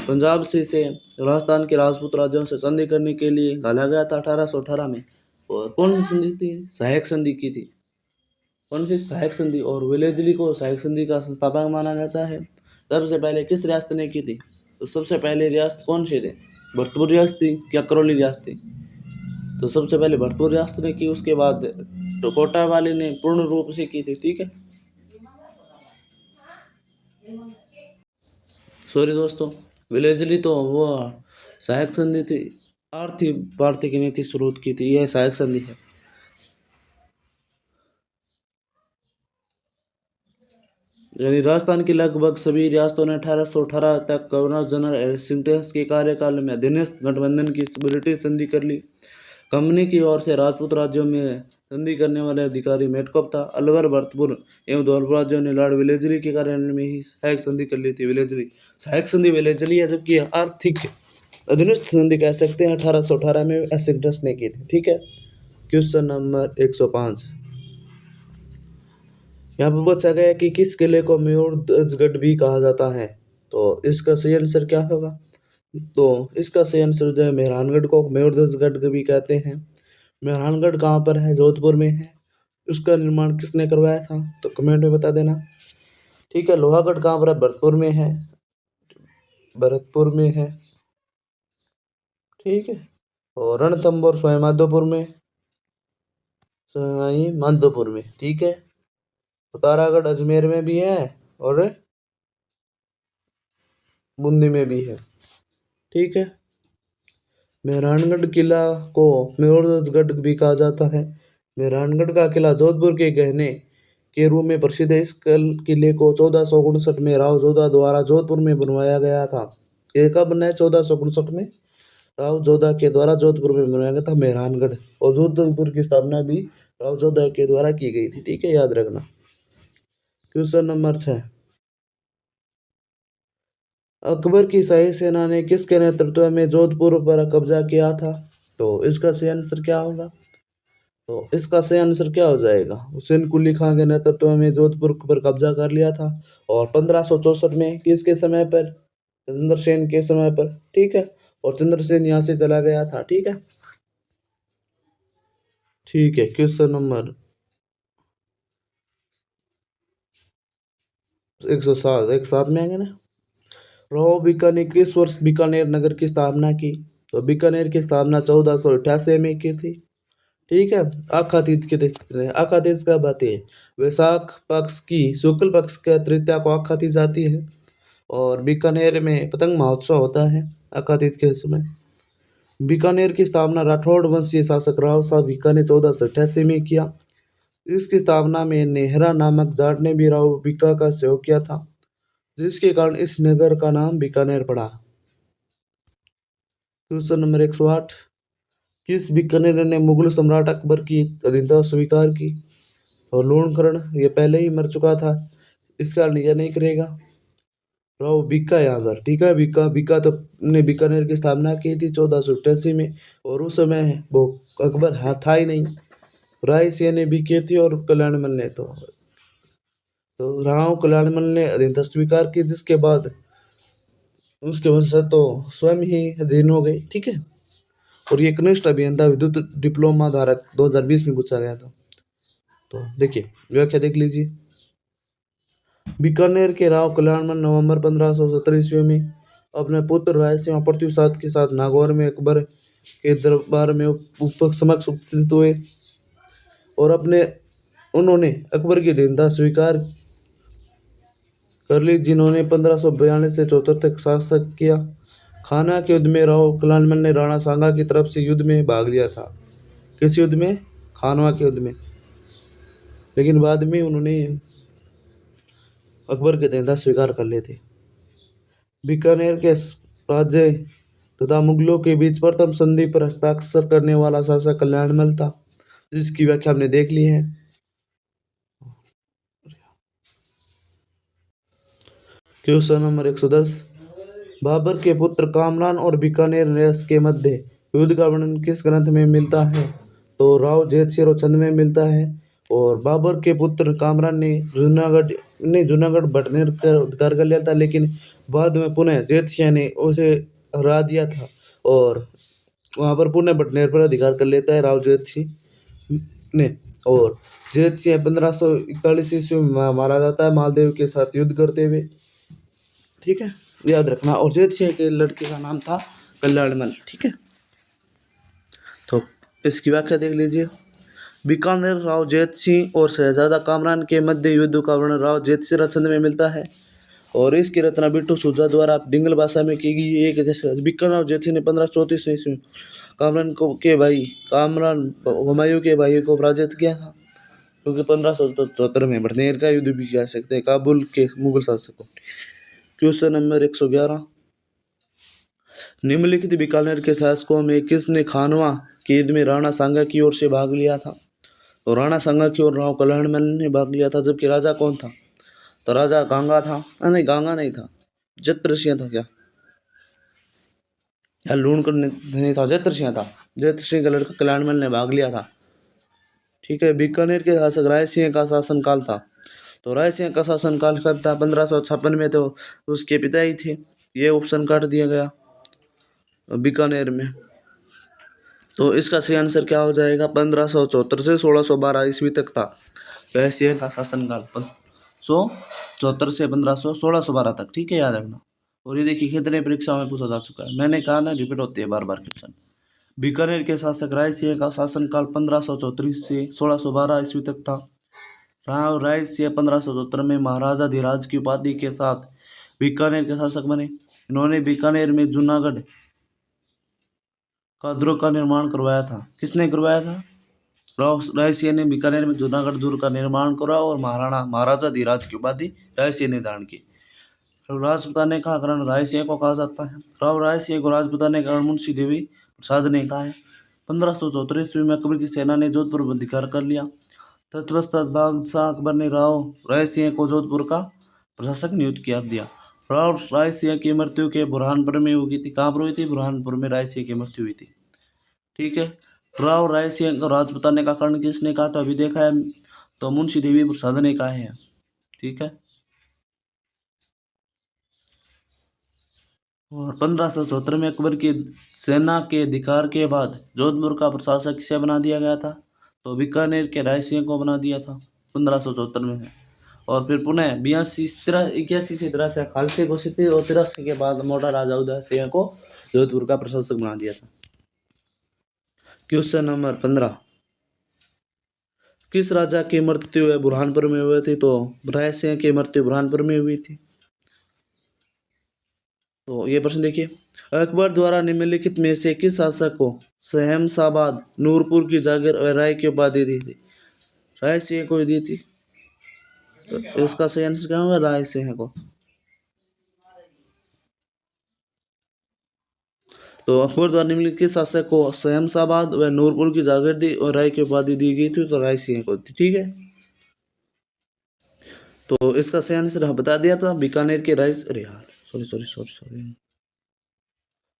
पंजाब से इसे राजस्थान के राजपूत राज्यों से संधि करने के लिए घाला गया था 1818 में। और कौन सी संधि थी? सहायक संधि की थी। कौन सी? सहायक संधि। और वेलेजली को सहायक संधि का संस्थापक माना जाता है। सबसे पहले किस रियासत ने की थी? तो सबसे पहले रियासत कौन सी थी? भरतपुर रियासत थी क्या करौली रियासत थी? तो सबसे पहले भरतपुर रियासत ने की, उसके बाद तो कोटा वाले ने पूर्ण रूप से की थी। ठीक है। सॉरी दोस्तों, विलेजली तो वो सहायक संधि थी। आर्थिक भारतीय की नीति स्रोत की थी, यह सहायक संधि है। यानी राजस्थान की लगभग सभी रियासतों ने 1818 तक गवर्नर जनरल हेस्टिंग्स के कार्यकाल में अधीनस्थ गठबंधन की ब्रिटिश संधि कर ली। कंपनी की ओर से राजपूत राज्यों में संधि करने वाले अधिकारी मेटकॉफ था। अलवर, भरतपुर एवं धौलपुर राज्यों ने लॉर्ड वेलेजली के कार्यालय में ही सहायक संधि कर ली थी। वेलेजली सहायक संधि वेलेजली है, जबकि आर्थिक अधीनस्थ संधि कह सकते हैं 1818 में हेस्टिंग्स ने की थी। ठीक है। Question number 105। यहाँ पर पूछा गया कि किस किले को मेवाड़गढ़ भी कहा जाता है? तो इसका सही आंसर क्या होगा? तो इसका सही आंसर जो है मेहरानगढ़ को मेवाड़गढ़ भी कहते हैं। मेहरानगढ़ कहाँ पर है? जोधपुर में है। उसका निर्माण किसने करवाया था? तो कमेंट में बता देना। ठीक है। लोहागढ़ कहाँ पर है? भरतपुर में है। भरतपुर में है। ठीक है। और रणथंभौर सवाई माधोपुर में, सवाई माधोपुर में। ठीक है। तारागढ़ अजमेर में भी है और बूंदी में भी है। ठीक है। मेहरानगढ़ किला को मेवाड़गढ़ भी कहा जाता है। मेहरानगढ़ का किला जोधपुर के गहने के रूप में प्रसिद्ध है। इस किले को 1459 में राव जोधा द्वारा जोधपुर में बनवाया गया था। ये कब बना है? 1459 में राव जोधा के द्वारा जोधपुर में बनाया गया था मेहरानगढ़। और जोधपुर की स्थापना भी राव जोधा के द्वारा की गई थी। ठीक है, याद रखना। Question number 6। अकबर की शाही सेना ने किसके नेतृत्व में जोधपुर पर कब्जा किया था? तो इसका सही आंसर क्या होगा? तो इसका सही आंसर क्या हो जाएगा? हुसैन कुली खां के नेतृत्व में जोधपुर पर कब्जा कर लिया था। और 1564 में किसके समय पर? चंद्रसेन के समय पर। ठीक है। और चंद्रसेन यहाँ से चला गया था। ठीक है। ठीक है। क्वेश्चन नंबर 107 में आएंगे ना। राव बीकानेर ने किस वर्ष बीकानेर नगर की स्थापना की? तो बीकानेर की स्थापना 1488 में की थी। ठीक है। आखातीज के देखते हैं। आखातीज कब आती है? वैशाख पक्ष की शुक्ल पक्ष का तृतीया को आखातीज आती है। और बीकानेर में पतंग महोत्सव होता है आखातीज के समय। बीकानेर की स्थापना राठौड़ वंशीय शासक राव साहब बीका ने 1488 में किया। इसकी स्थापना में नेहरा नामक जाट ने भी राव बीका का सहयोग किया था, जिसके कारण इस नगर का नाम बीकानेर पड़ा। Question number 108। किस बीकानेर ने मुगल सम्राट अकबर की अधीनता स्वीकार की? और लूणकरण ये पहले ही मर चुका था, इस कारण यह नहीं करेगा। राव बीका यहाँ पर। ठीक है। बीका तो ने बीकानेर की स्थापना की थी 1488 में। और उस समय वो अकबर था ही नहीं। राय सिंह ने भी की थी और कल्याणमल ने तो राव कल्याणमल ने अधीनता स्वीकार की, जिसके बाद उसके वंशज तो स्वयं ही अधीन हो गए। ठीक है। और ये कनिष्ठ अभियंता विद्युत डिप्लोमा धारक 2020 में पूछा गया था। तो देखिए व्याख्या देख लीजिए। बीकानेर के राव कल्याणमल नवंबर 1570 ईस्वी में अपने पुत्र राय सिंह प्रत्युषात के साथ नागौर में अकबर के दरबार में समक्ष उपस्थित हुए और उन्होंने अकबर की अधीनता स्वीकार कर ली, जिन्होंने 1542 से 74 तक शासन किया। खाना के युद्ध में राव कल्याणमल ने राणा सांगा की तरफ से युद्ध में भाग लिया था। किस युद्ध में? खानवा के युद्ध में। लेकिन बाद में उन्होंने अकबर के देंदा स्वीकार कर लिए थे। बीकानेर के राज्य तथा मुगलों के बीच प्रथम संधि पर हस्ताक्षर करने वाला शासक कल्याणमल था, जिसकी व्याख्या हमने देख ली है। क्वेश्चन नंबर 110, बाबर के पुत्र कामरान और बीकानेर नरेश के मध्य युद्ध का वर्णन किस ग्रंथ में मिलता है? तो राव जेतसिंह छंद में मिलता है। और बाबर के पुत्र कामरान ने जूनागढ़ बटनेर का अधिकार कर लिया था, लेकिन बाद में पुनः जेतसिंह ने उसे हरा दिया था और वहां पर पुनः बटनेर पर अधिकार कर लेता है राव जेतसिंह ने। और जेतसिंह 1541 ईस्वी में मारा जाता है मालदेव के साथ युद्ध करते हुए। ठीक है, याद रखना। और जेतसिंह के लड़के का नाम था कल्याणमल। ठीक है, तो इसकी व्याख्या देख लीजिए। बीकानेर राव जेतसिंह और शहजादा कामरान के मध्य युद्ध का वर्णन राव जेतसिंह छंद में मिलता है और इसकी रचना बिट्टू सूजा द्वारा डिंगल भाषा में की गई। एक जैसे बीकानेर राव जेतसिंह ने 1534 ईस्वी कामरान के भाई कामरान हुमायूं के भाई को पराजित किया था, क्योंकि 1574 में बटनेर का युद्ध भी कह सकते हैं काबुल के मुगल शासकों। क्वेश्चन नंबर 111, निम्नलिखित बीकानेर के शासकों में किसने खानवा के युद्ध में राणा सांगा की ओर से भाग लिया था? तो राणा सांगा की ओर राव कल्याणमल ने भाग लिया था। जबकि राजा कौन था? तो राजा गांगा था। नहीं, गांगा नहीं था, जत्रसिंह था। क्या या लूणकर नहीं था, जत्रसिंह था। जत्रसिंह का लड़का कल्याणमल ने भाग लिया था। ठीक है, बीकानेर के शासक रायसिंह का शासनकाल था। तो रायसिंह का शासनकाल कब था? 1556 में। तो उसके पिता ही थे। ये ऑप्शन काट दिया गया बीकानेर में। तो इसका सही आंसर क्या हो जाएगा? 1574 से 1612 ईस्वी तक था रायसिंह का शासनकाल। 1574 से 1612 तक। ठीक है, याद रखना। और ये देखिए कितने परीक्षाओं में पूछा जा चुका है। मैंने कहा ना, रिपीट होती है बार बार क्वेश्चन। बीकानेर के शासक रायसिंह का शासनकाल 1534 से 1612 ईस्वी तक था। राव रायसिंह 1574 में महाराजा धीराज की उपाधि के साथ बीकानेर के शासक बने। इन्होंने बीकानेर में जूनागढ़ का दुर्ग का निर्माण करवाया था। किसने करवाया था? राव रायसिंह ने बीकानेर में जूनागढ़ दुर्ग का निर्माण करवाया और महाराजा धीराज की उपाधि रायसिंह ने धारण की। राजपुताने का कारण रायसिंह को कहा जाता है। राव रायसिंह को राजपुताने का कारण मुंशी देवी प्रसाद ने कहा है। 1574 ईस्वी में अकबर की सेना ने जोधपुर पर अधिकार कर लिया। तत्पश्चात बादशाह अकबर ने राव रायसिंह को जोधपुर का प्रशासक नियुक्त किया दिया। राव रायसिंह की मृत्यु के बुरहानपुर में हुई थी। कहाँ पर हुई थी? बुरहानपुर में रायसिंह की मृत्यु हुई थी। ठीक है, राव रायसिंह को राजपुताने का कारण किसने कहा? तो अभी देखा है, तो मुंशी देवी प्रसाद ने कहा है। ठीक है, और 1574 में अकबर की सेना के अधिकार के बाद जोधपुर का प्रशासक किसे बना दिया गया था? तो बीकानेर के रायसिंह को बना दिया था 1574 में। और फिर पुनः 81 से 83 खालसे घोषित थी और 83 के बाद मोटा राजा उदय सिंह को जोधपुर का प्रशासक बना दिया था। क्वेश्चन नंबर 15, किस राजा की मृत्यु बुरहानपुर में हुई थी? तो रायसिंह की मृत्यु बुरहानपुर में हुई थी। तो ये प्रश्न देखिए, अकबर द्वारा निम्नलिखित में से किस शासक को शहंशाबाद, नूरपुर की जागीर और राय की उपाधि दी थी? रायसिंह को दी थी। तो इसका सही आंसर क्या होगा? रायसिंह को। तो अकबर द्वारा निम्नलिखित शासक को शहंशाबाद व नूरपुर की जागीर दी और राय की उपाधि दी गई थी। तो रायसिंह को दी। ठीक है, तो इसका सही आंसर बता दिया था बीकानेर के राय। अरे यार, सॉरी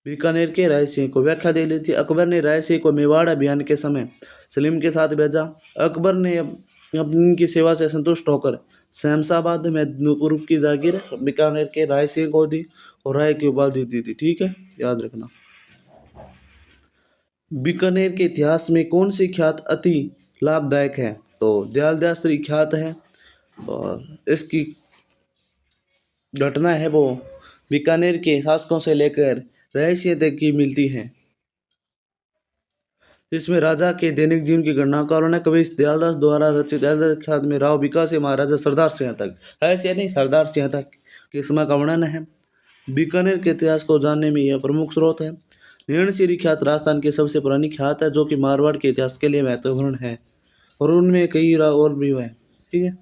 बीकानेर के रायसिंह को। व्याख्या दे ली थी। अकबर ने रायसिंह को मेवाड़ अभियान के समय सलीम के साथ भेजा। अकबर ने अपनी की सेवा से संतुष्ट होकर शहंशाबाद में नूरपुर की जागीर बीकानेर के रायसिंह को दी और राय की उपाधि दी थी। ठीक है, याद रखना। बीकानेर के इतिहास में कौन सी ख्यात अति लाभदायक है? तो दयालदासरी ख्यात है और इसकी घटना है वो बीकानेर के शासकों से लेकर रायसिंह तक की मिलती है। इसमें राजा के दैनिक जीवन की गणना का वर्णन कवि दयालदास द्वारा रचित दयालदास ख्यात में राव बीका से महाराजा सरदार सिंह तक, रायसिंह नहीं सरदार सिंह तक के समय का वर्णन है। बीकानेर के इतिहास को जानने में यह प्रमुख स्रोत है। नैणसीरी ख्यात राजस्थान की सबसे पुरानी ख्यात है, जो कि मारवाड़ के इतिहास के लिए महत्वपूर्ण है और उनमें कई और भी है। ठीक है।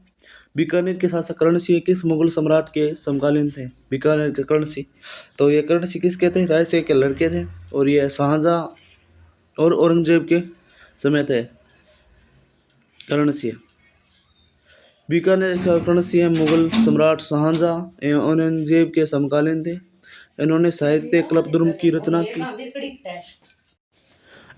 बीकानेर के शासक कर्ण सिंह किस मुगल सम्राट के समकालीन थे? बीकानेर के कर्ण सिंह, तो ये कर्ण सिंह किसके थे? राय सिंह के लड़के थे और ये शाहजहां और औरंगजेब के समय थे कर्ण सिंह। बीकानेर का कर्ण सिंह मुगल सम्राट शाहजहां एवं औरंगजेब के समकालीन थे। इन्होंने साहित्य कल्पद्रुम की रचना की।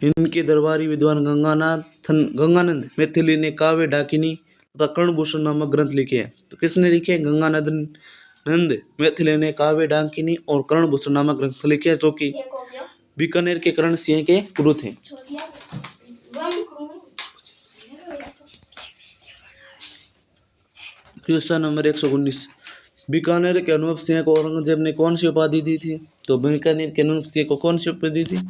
इनके दरबारी विद्वान गंगानंद मैथिली ने काव्य डाकिनी तथा कर्णभूषण नामक ग्रंथ लिखे हैं। तो किसने लिखे? गंगानंद मैथिली ने काव्य डाकिनी और कर्णभूषण नामक ग्रंथ लिखे, जो कि बीकानेर के कर्ण सिंह के गुरु थे। क्वेश्चन नंबर 119, बीकानेर के अनूप सिंह को औरंगजेब ने कौन सी उपाधि दी थी? तो बीकानेर के अनूप सिंह को कौन सी उपाधि दी थी?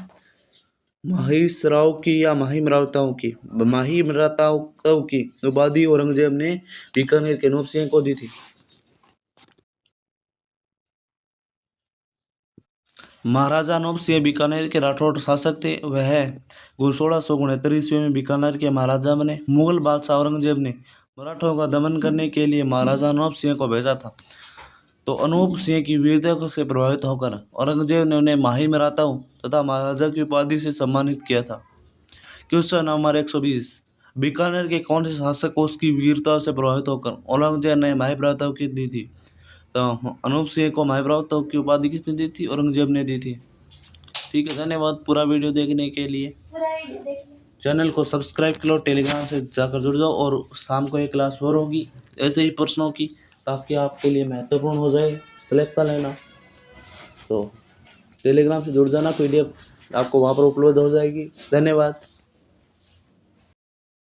महिसराव की या महिमरावताओं की? महिमरावताओं की उपाधि औरंगजेब ने बीकानेर के अनूप सिंह को दी थी। महाराजा अनूप सिंह बीकानेर के राठौड़ शासक थे। वह 1669 ईस्वी में बीकानेर के महाराजा बने। मुगल बादशाह औरंगजेब ने मराठों का दमन करने के लिए महाराजा अनूप सिंह को भेजा था। तो अनूप सिंह की वीरता से प्रभावित होकर औरंगजेब ने उन्हें माही मराठाओं तथा महाराजा की उपाधि से सम्मानित किया था। क्वेश्चन नंबर 120, बीकानेर के कौन से शासक को उसकी वीरता से प्रभावित होकर औरंगजेब ने माही मराठाओं की दी थी? तो अनूप सिंह को माही मराठाओं की उपाधि किसने दी थी? औरंगजेब ने दी थी। ठीक है, धन्यवाद पूरा वीडियो देखने के लिए। चैनल को सब्सक्राइब करो, टेलीग्राम से जाकर जुड़ जाओ और शाम को एक क्लास और होगी ऐसे ही प्रश्नों की, ताकि आपके लिए महत्वपूर्ण हो जाए सिलेक्शन लेना। तो टेलीग्राम से जुड़ जाना, PDF आपको वहाँ पर उपलब्ध हो जाएगी। धन्यवाद।